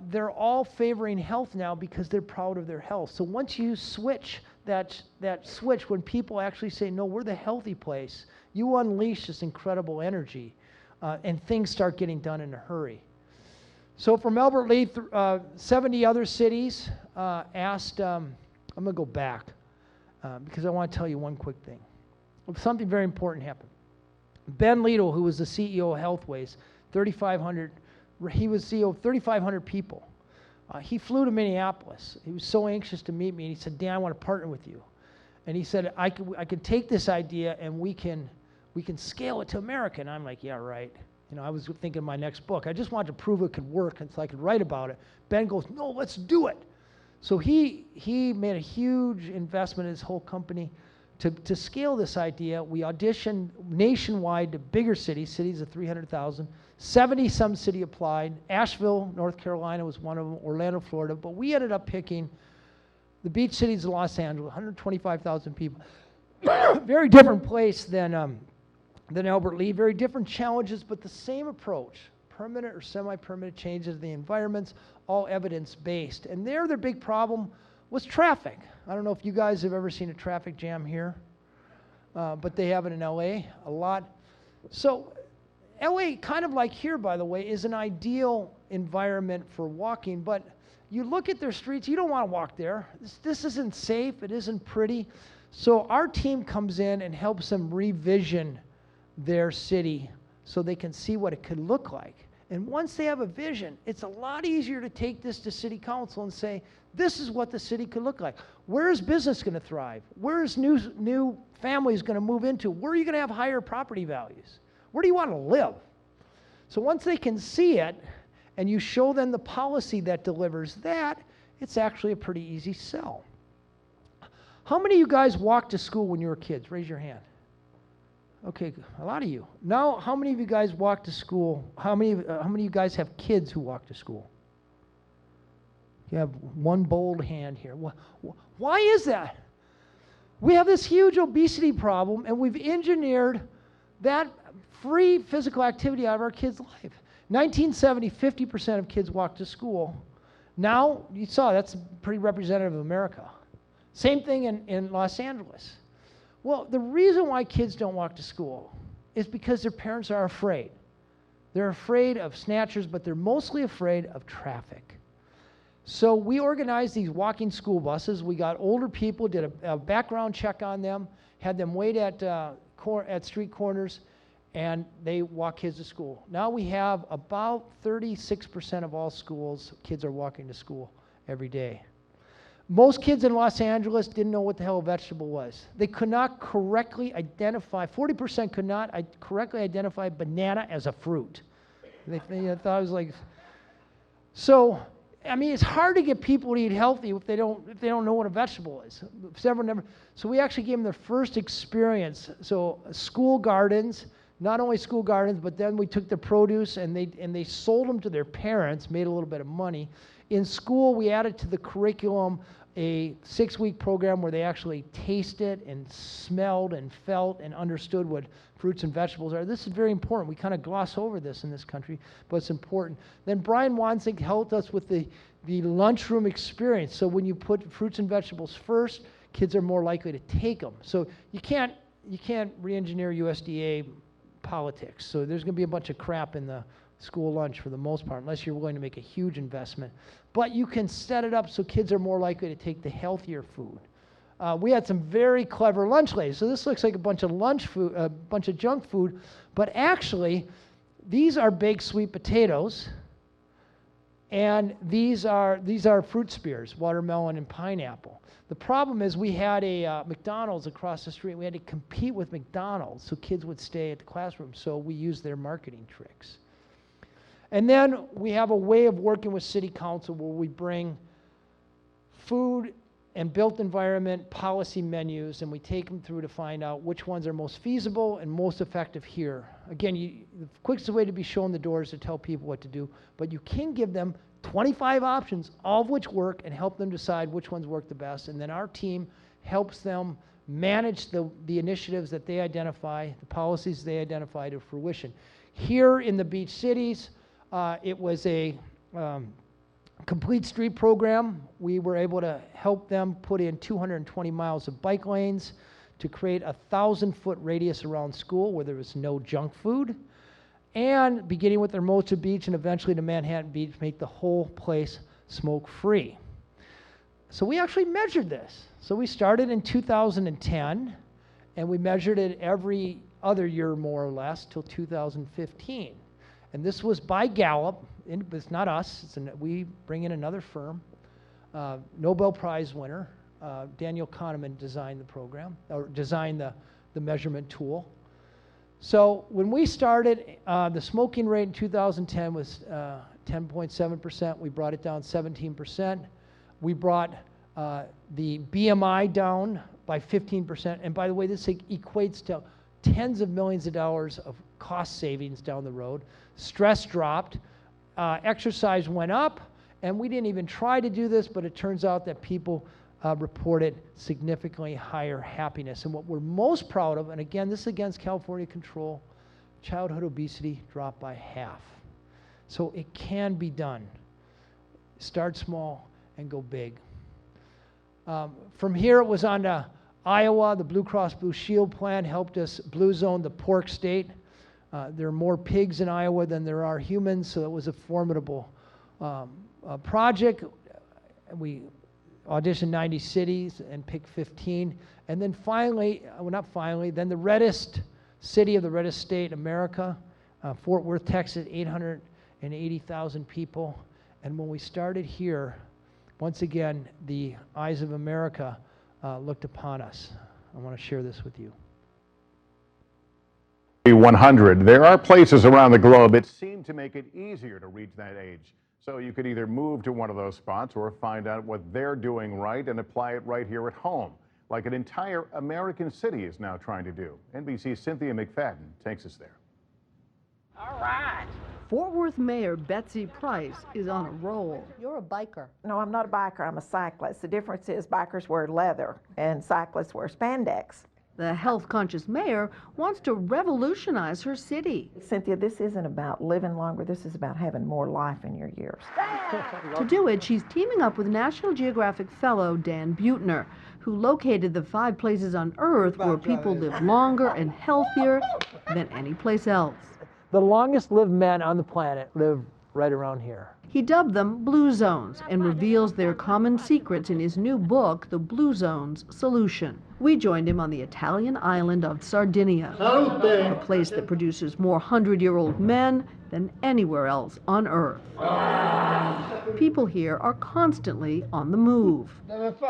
they're all favoring health now because they're proud of their health. So once you switch that switch, when people actually say, no, we're the healthy place, you unleash this incredible energy, and things start getting done in a hurry. So from Albert Lee, 70 other cities asked, I'm going to go back because I want to tell you one quick thing. Something very important happened. Ben Lidl, who was the CEO of Healthways, 3,500, he was CEO of 3,500 people. He flew to Minneapolis. He was so anxious to meet me, and he said, Dan, I want to partner with you. And he said, I can take this idea and we can scale it to America. And I'm like, yeah, right. You know, I was thinking my next book. I just wanted to prove it could work and so I could write about it. Ben goes, no, let's do it. So he made a huge investment in his whole company to scale this idea. We auditioned nationwide to bigger cities of 300,000. 70-some city applied. Asheville, North Carolina was one of them, Orlando, Florida. But we ended up picking the beach cities of Los Angeles, 125,000 people. Very different place than Albert Lee, very different challenges, but the same approach. Permanent or semi-permanent changes in the environments, all evidence-based. And their big problem was traffic. I don't know if you guys have ever seen a traffic jam here, but they have it in LA a lot. So LA, kind of like here, by the way, is an ideal environment for walking, but you look at their streets, you don't want to walk there. This isn't safe, it isn't pretty. So our team comes in and helps them revision their city so they can see what it could look like. And once they have a vision, it's a lot easier to take this to city council and say, this is what the city could look like. Where is business going to thrive? Where is new families going to move into? Where are you going to have higher property values? Where do you want to live? So once they can see it, and you show them the policy that delivers that, it's actually a pretty easy sell. How many of you guys walked to school when you were kids? Raise your hand. Okay, a lot of you. Now, how many of you guys walk to school? How many of you guys have kids who walk to school? You have one bold hand here. Why is that? We have this huge obesity problem, and we've engineered that free physical activity out of our kids' life. 1970, 50% of kids walked to school. Now, you saw that's pretty representative of America. Same thing in Los Angeles. Well, the reason why kids don't walk to school is because their parents are afraid. They're afraid of snatchers, but they're mostly afraid of traffic. So we organized these walking school buses. We got older people, did a background check on them, had them wait at street corners, and they walk kids to school. Now we have about 36% of all schools, kids are walking to school every day. Most kids in Los Angeles didn't know what the hell a vegetable was. They could not correctly identify, 40% could not correctly identify banana as a fruit. They thought it was like, so, I mean, it's hard to get people to eat healthy if they don't know what a vegetable is. So we actually gave them their first experience. So school gardens, not only school gardens, but then we took the produce and they sold them to their parents, made a little bit of money. In school, we added to the curriculum a 6-week program where they actually tasted and smelled and felt and understood what fruits and vegetables are. This is very important. We kind of gloss over this in this country, but it's important. Then Brian Wansink helped us with the lunchroom experience. So when you put fruits and vegetables first, kids are more likely to take them. So you can't re-engineer USDA politics. So there's going to be a bunch of crap in the school lunch for the most part, unless you're willing to make a huge investment. But you can set it up so kids are more likely to take the healthier food. We had some very clever lunch ladies. So this looks like a bunch of lunch food, a bunch of junk food, but actually, these are baked sweet potatoes, and these are fruit spears, watermelon and pineapple. The problem is we had a McDonald's across the street. We had to compete with McDonald's so kids would stay at the classroom, so we used their marketing tricks. And then we have a way of working with City Council where we bring food and built environment policy menus, and we take them through to find out which ones are most feasible and most effective here. Again, the quickest way to be shown the door is to tell people what to do, but you can give them 25 options, all of which work, and help them decide which ones work the best. And then our team helps them manage the initiatives that they identify, the policies they identify to fruition. Here in the beach cities, it was a complete street program. We were able to help them put in 220 miles of bike lanes to create a 1,000-foot radius around school where there was no junk food. And beginning with Hermosa Beach and eventually to Manhattan Beach, make the whole place smoke-free. So we actually measured this. So we started in 2010, and we measured it every other year more or less till 2015. And this was by Gallup. It's not us. We bring in another firm, Nobel Prize winner. Daniel Kahneman designed the program, or designed the measurement tool. So when we started, the smoking rate in 2010 was 10.7%. We brought it down 17%. We brought the BMI down by 15%. And by the way, this equates to tens of millions of dollars of cost savings down the road. Stress dropped. Exercise went up. And we didn't even try to do this, but it turns out that people reported significantly higher happiness. And what we're most proud of, and again, this is against California control, childhood obesity dropped by half. So it can be done. Start small and go big. From here, it was on to Iowa. The Blue Cross Blue Shield plan helped us blue zone the pork state. There are more pigs in Iowa than there are humans, so it was a formidable project. We auditioned 90 cities and picked 15. And then finally, well, not finally, then the reddest city of the reddest state, America, Fort Worth, Texas, 880,000 people. And when we started here, once again, the eyes of America looked upon us. I want to share this with you. 100. There are places around the globe that seem to make it easier to reach that age. So you could either move to one of those spots or find out what they're doing right and apply it right here at home, like an entire American city is now trying to do. NBC's Cynthia McFadden takes us there. All right. Fort Worth Mayor Betsy Price is on a roll. You're a biker. No, I'm not a biker, I'm a cyclist. The difference is bikers wear leather and cyclists wear spandex. The health-conscious mayor wants to revolutionize her city. Cynthia, this isn't about living longer, this is about having more life in your years. To do it, she's teaming up with National Geographic fellow Dan Buettner, who located the 5 places on Earth where people live longer and healthier than any place else. The longest lived men on the planet live right around here. He dubbed them Blue Zones and reveals their common secrets in his new book, The Blue Zones Solution. We joined him on the Italian island of Sardinia, a place that produces more 100-year-old men than anywhere else on Earth. People here are constantly on the move.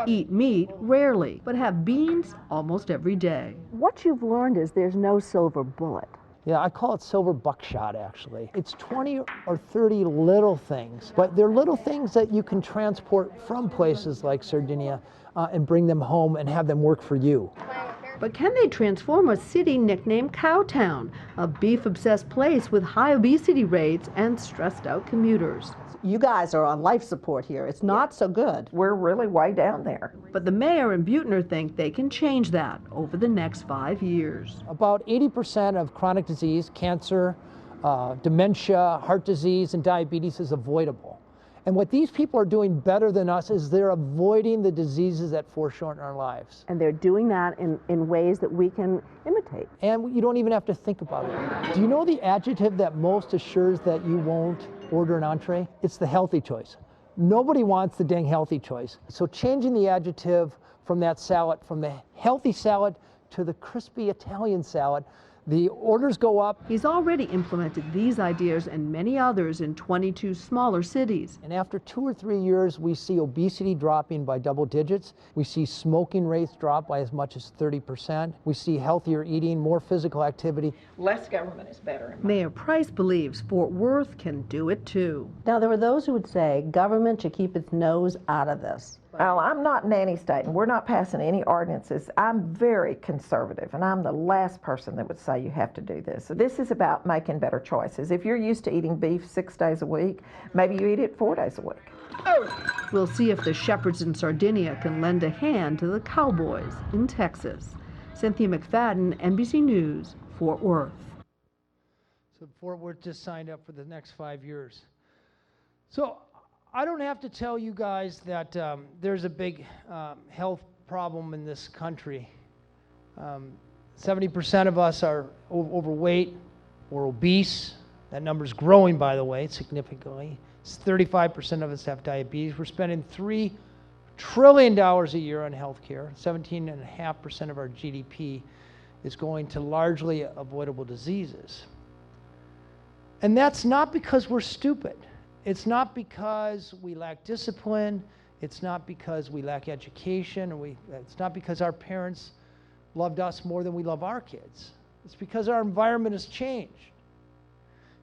Eat meat rarely, but have beans almost every day. What you've learned is there's no silver bullet. Yeah, I call it silver buckshot, actually. It's 20 or 30 little things, but they're little things that you can transport from places like Sardinia and bring them home and have them work for you. But can they transform a city nicknamed Cowtown, a beef-obsessed place with high obesity rates and stressed-out commuters? You guys are on life support here. It's not so good. We're really way down there. But the mayor and Buettner think they can change that over the next 5 years. About 80% of chronic disease, cancer, dementia, heart disease, and diabetes is avoidable. And what these people are doing better than us is they're avoiding the diseases that foreshorten our lives. And they're doing that in ways that we can imitate. And you don't even have to think about it. Do you know the adjective that most assures that you won't order an entree? It's the healthy choice. Nobody wants the dang healthy choice. So changing the adjective from that salad, from the healthy salad to the crispy Italian salad, the orders go up. He's already implemented these ideas and many others in 22 smaller cities. And after 2 or 3 years, we see obesity dropping by double digits. We see smoking rates drop by as much as 30%. We see healthier eating, more physical activity. Less government is better. Mayor Price believes Fort Worth can do it too. Now, there are those who would say government should keep its nose out of this. Well, I'm not nanny state, and we're not passing any ordinances. I'm very conservative, and I'm the last person that would say you have to do this. So this is about making better choices. If you're used to eating beef 6 days a week, maybe you eat it 4 days a week. We'll see if the shepherds in Sardinia can lend a hand to the cowboys in Texas. Cynthia McFadden, NBC News, Fort Worth. So Fort Worth just signed up for the next 5 years. So I don't have to tell you guys that there's a big health problem in this country. 70% of us are overweight or obese. That number's growing, by the way, significantly. 35% of us have diabetes. We're spending $3 trillion a year on health care. 17.5% of our GDP is going to largely avoidable diseases. And that's not because we're stupid. It's not because we lack discipline. It's not because we lack education. It's not because our parents loved us more than we love our kids. It's because our environment has changed.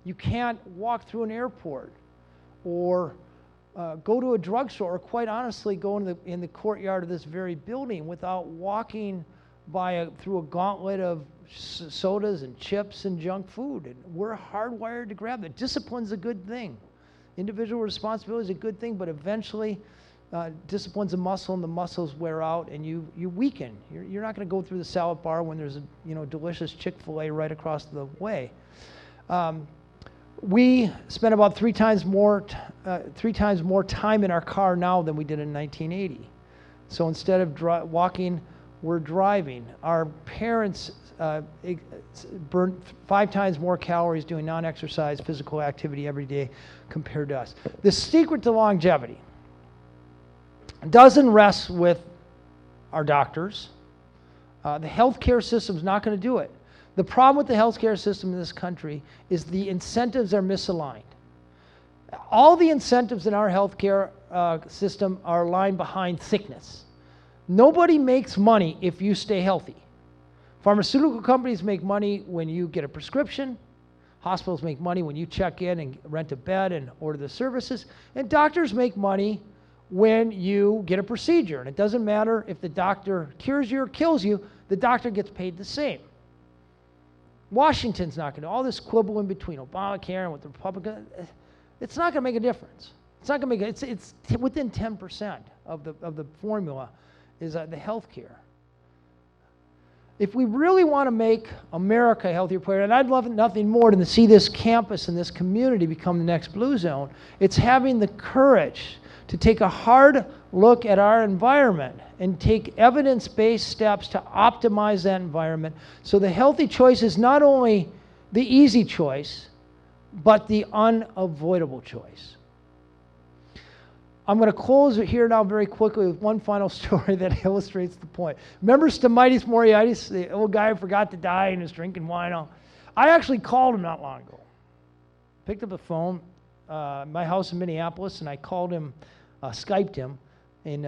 You can't walk through an airport or go to a drugstore, or quite honestly, go in the courtyard of this very building without walking through a gauntlet of sodas and chips and junk food. And we're hardwired to grab it. Discipline's a good thing. Individual responsibility is a good thing, but eventually discipline's a muscle, and the muscles wear out, and you weaken. You're not going to go through the salad bar when there's a delicious Chick-fil-A right across the way. We spend about 3 times more time in our car now than we did in 1980. So instead of walking, we're driving. Our parents burn 5 times more calories doing non-exercise physical activity every day compared to us. The secret to longevity doesn't rest with our doctors. The healthcare system's not going to do it. The problem with the healthcare system in this country is the incentives are misaligned. All the incentives in our healthcare system are aligned behind sickness. Nobody makes money if you stay healthy. Pharmaceutical companies make money when you get a prescription. Hospitals make money when you check in and rent a bed and order the services. And doctors make money when you get a procedure. And it doesn't matter if the doctor cures you or kills you, the doctor gets paid the same. Washington's not going to, all this quibble in between Obamacare and what the Republican, it's not going to make a difference. It's not going to make it's within 10% of the formula is the health care. If we really want to make America a healthier place, and I'd love nothing more than to see this campus and this community become the next Blue Zone, it's having the courage to take a hard look at our environment and take evidence-based steps to optimize that environment so the healthy choice is not only the easy choice, but the unavoidable choice. I'm going to close here now very quickly with one final story that illustrates the point. Remember Stamitis Moriitis, the old guy who forgot to die and is drinking wine? I actually called him not long ago. Picked up the phone, my house in Minneapolis, and I called him, Skyped him in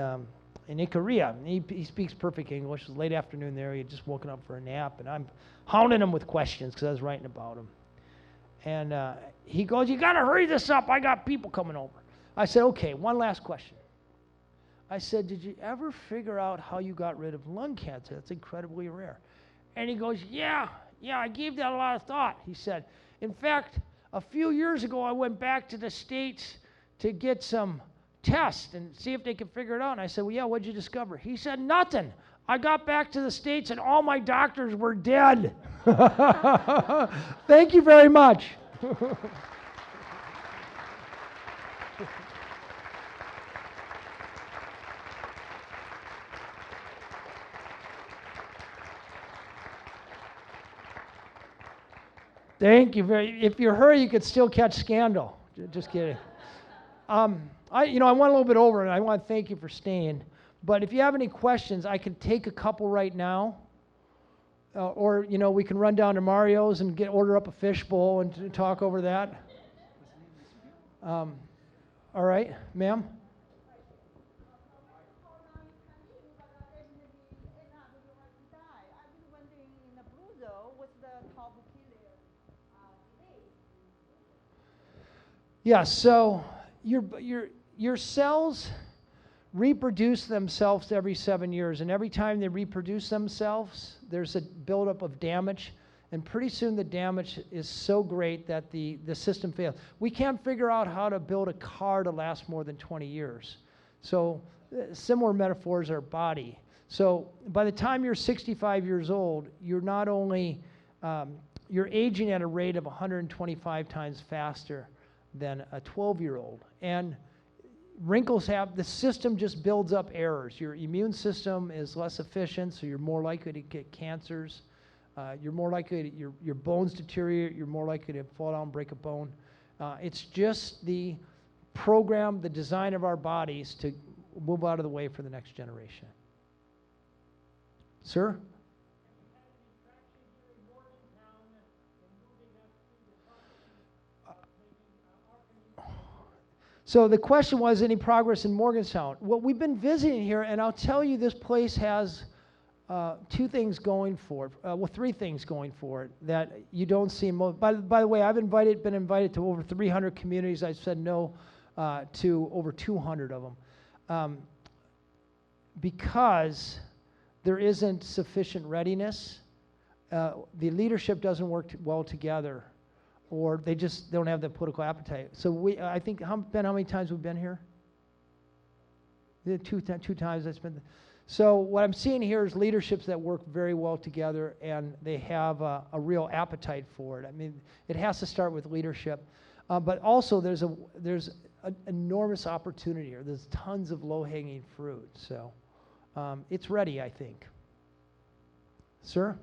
Ikaria. He speaks perfect English. It was late afternoon there. He had just woken up for a nap, and I'm hounding him with questions because I was writing about him. And he goes, "You got to hurry this up. I got people coming over." I said, "Okay, one last question. I said, did you ever figure out how you got rid of lung cancer? That's incredibly rare. And he goes, yeah, I gave that a lot of thought. He said, in fact, a few years ago, I went back to the States to get some tests and see if they could figure it out. And I said, well, yeah, what'd you discover? He said, nothing. I got back to the States and all my doctors were dead. Thank you very much. Thank you very. If you hurry, you could still catch Scandal. Just kidding. I went a little bit over, and I want to thank you for staying. But if you have any questions, I can take a couple right now, or we can run down to Mario's and order up a fishbowl and talk over that. All right, ma'am. Yeah, so your cells reproduce themselves every 7 years, and every time they reproduce themselves, there's a buildup of damage, and pretty soon the damage is so great that the system fails. We can't figure out how to build a car to last more than 20 years. So similar metaphors are body. So by the time you're 65 years old, you're not only, you're aging at a rate of 125 times faster than a 12-year-old. And wrinkles the system just builds up errors. Your immune system is less efficient, so you're more likely to get cancers. You're more likely to, your bones deteriorate. You're more likely to fall down and break a bone. It's just the program, the design of our bodies to move out of the way for the next generation. Sir? So the question was, any progress in Morgantown? Well, we've been visiting here, and I'll tell you, this place has two things going for it. Three things going for it that you don't see. By the way, I've been invited to over 300 communities. I've said no to over 200 of them because there isn't sufficient readiness. The leadership doesn't work well together, or they just don't have the political appetite. So I think, Ben, how many times we've been here? Two times that's been. So what I'm seeing here is leaderships that work very well together, and they have a real appetite for it. I mean, it has to start with leadership, but also there's an enormous opportunity here. There's tons of low-hanging fruit. So it's ready, I think. Sir?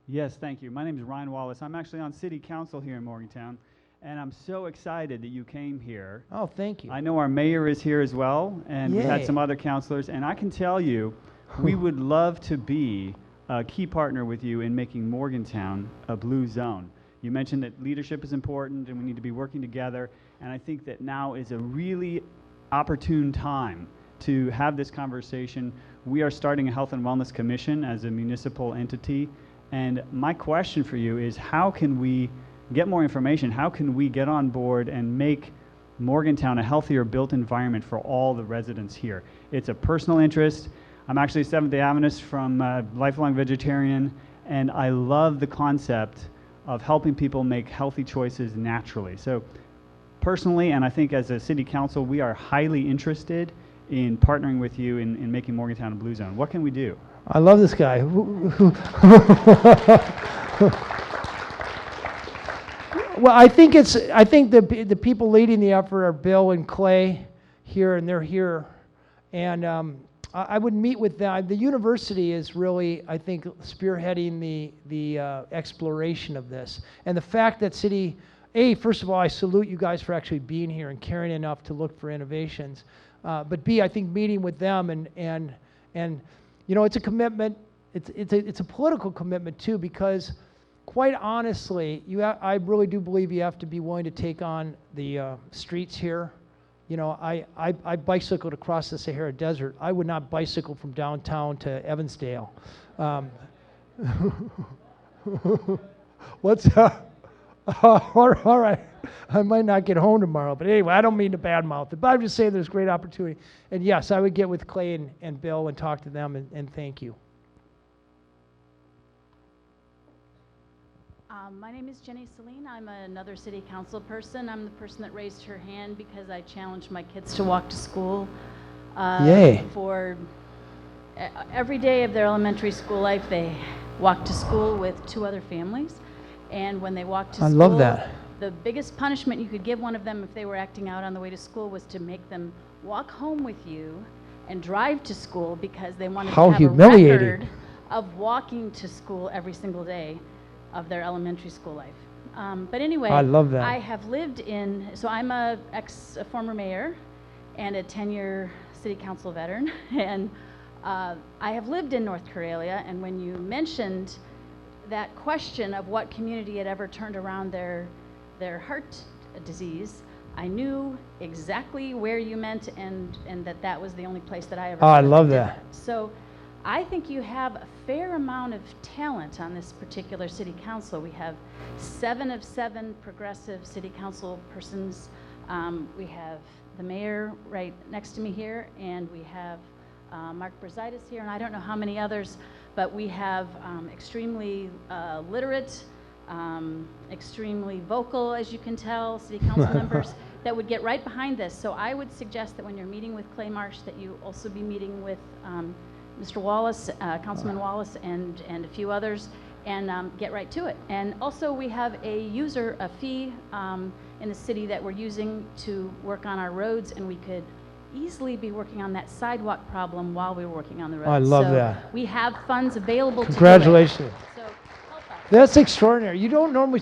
Yes, thank you. My name is Ryan Wallace. I'm actually on City Council here in Morgantown, and I'm so excited that you came here. Oh, thank you. I know our mayor is here as well, and we've had some other councilors, and I can tell you, we would love to be a key partner with you in making Morgantown a blue zone. You mentioned that leadership is important, and we need to be working together, and I think that now is a really opportune time to have this conversation. We are starting a Health and Wellness Commission as a municipal entity. And my question for you is, how can we get more information? How can we get on board and make Morgantown a healthier built environment for all the residents here? It's a personal interest. I'm actually a Seventh-day Adventist from lifelong vegetarian, and I love the concept of helping people make healthy choices naturally. So personally, and I think as a city council, we are highly interested in partnering with you in making Morgantown a blue zone. What can we do? I love this guy. Well, I think the people leading the effort are Bill and Clay here, and they're here, and I would meet with them. The university is really, I think, spearheading the exploration of this, and the fact that first of all, I salute you guys for actually being here and caring enough to look for innovations, but B, I think meeting with them and it's a commitment. It's a political commitment too, because quite honestly, I really do believe you have to be willing to take on the streets here. I bicycled across the Sahara Desert. I would not bicycle from downtown to Evansdale. What's All right. I might not get home tomorrow, but anyway, I don't mean to badmouth it, but I'm just saying there's great opportunity. And yes, I would get with Clay and Bill and talk to them and thank you. My name is Jenny Celine. I'm another city council person. I'm the person that raised her hand because I challenged my kids to walk to school. Yay. For every day of their elementary school life, they walk to school with 2 other families. And when they walk to school, I love that. The biggest punishment you could give one of them if they were acting out on the way to school was to make them walk home with you and drive to school because they wanted to have humiliating. a record of walking to school every single day of their elementary school life. But anyway, I love that. I have lived in, so I'm a former mayor and a 10-year city council veteran, and I have lived in North Karelia, and when you mentioned that question of what community had ever turned around their heart disease, I knew exactly where you meant and that was the only place that I ever I love did that. So I think you have a fair amount of talent on this particular city council. We have 7 of 7 progressive city council persons. We have the mayor right next to me here, and we have Mark Brzaitis here, and I don't know how many others, but we have extremely literate, extremely vocal, as you can tell, city council members that would get right behind this. So I would suggest that when you're meeting with Clay Marsh, that you also be meeting with Mr. Wallace, Councilman Wallace, and a few others, and get right to it. And also we have a fee in the city that we're using to work on our roads, and we could easily be working on that sidewalk problem while we were working on the roads. I love so that. We have funds available Congratulations. to do it. So help us. That's extraordinary. You don't normally,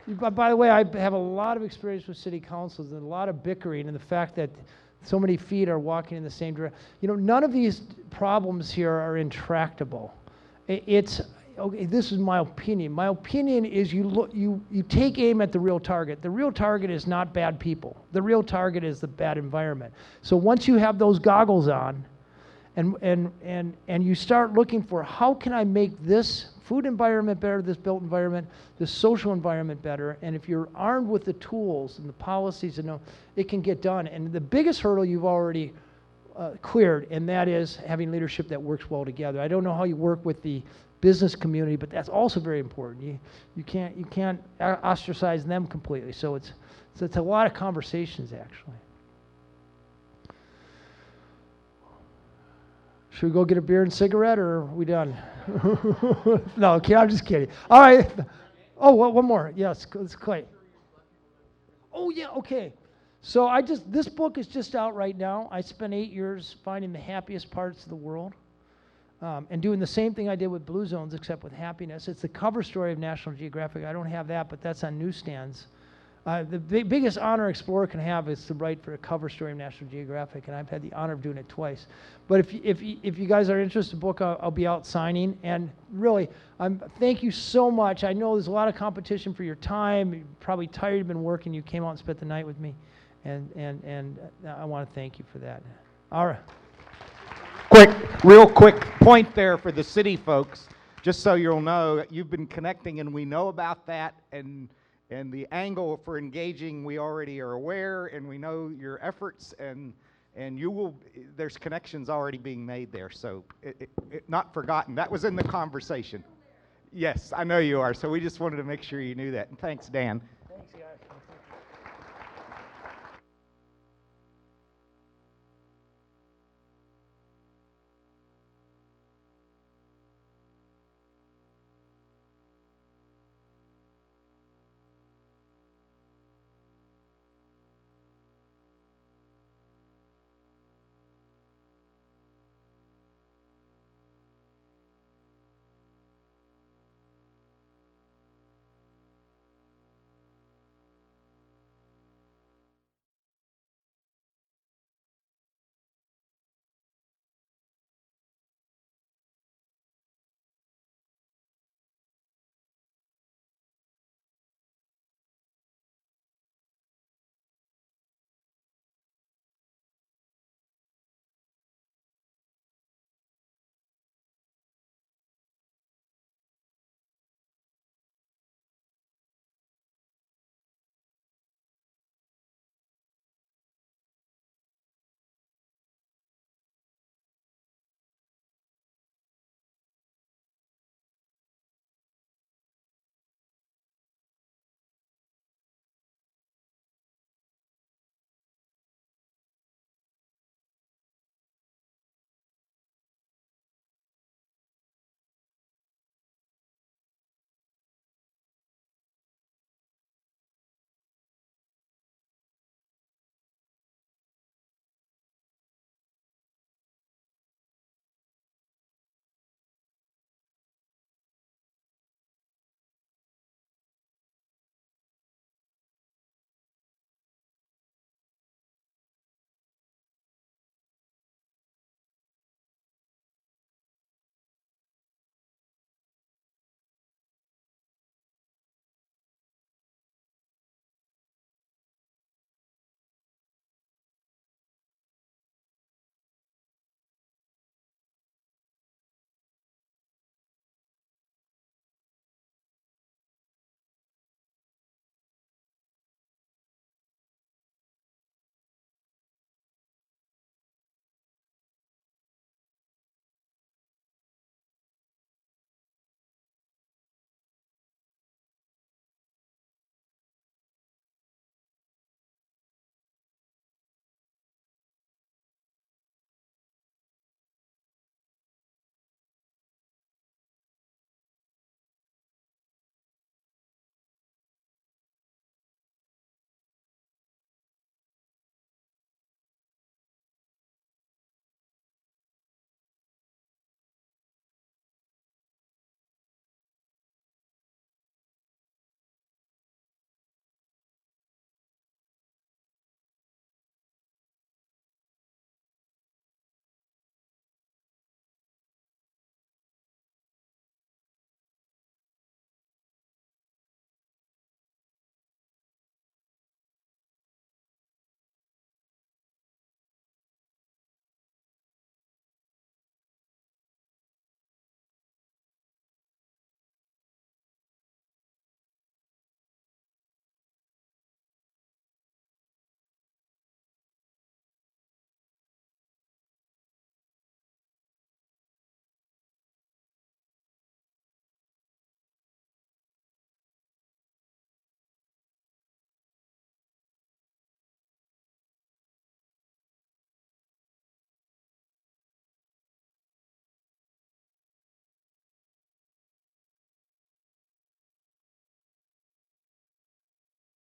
by the way, I have a lot of experience with city councils and a lot of bickering, and the fact that so many feet are walking in the same direction. You know, none of these problems here are intractable. It's, okay, this is my opinion. My opinion is you take aim at the real target. The real target is not bad people. The real target is the bad environment. So once you have those goggles on and you start looking for how can I make this food environment better, this built environment, this social environment better, and if you're armed with the tools and the policies, it can get done. And the biggest hurdle you've already cleared, and that is having leadership that works well together. I don't know how you work with the business community, but that's also very important. You can't ostracize them completely. So it's a lot of conversations, actually. Should we go get a beer and cigarette, or are we done? No, okay, I'm just kidding. All right. Oh, one more. Yes, it's Clay. Oh, yeah, okay. So this book is just out right now. I spent 8 years finding the happiest parts of the world and doing the same thing I did with Blue Zones, except with happiness. It's the cover story of National Geographic. I don't have that, but that's on newsstands. The biggest honor an explorer can have is to write for a cover story of National Geographic, and I've had the honor of doing it twice. But if you guys are interested in the book, I'll be out signing. And really, thank you so much. I know there's a lot of competition for your time. You're probably tired, you've been working. You came out and spent the night with me, and I want to thank you for that. All right. Real quick point there for the city folks, just so you'll know, you've been connecting, and we know about that, and the angle for engaging, we already are aware, and we know your efforts, and there's connections already being made there, so not forgotten. That was in the conversation. Yes, I know you are, so we just wanted to make sure you knew that, and thanks, Dan.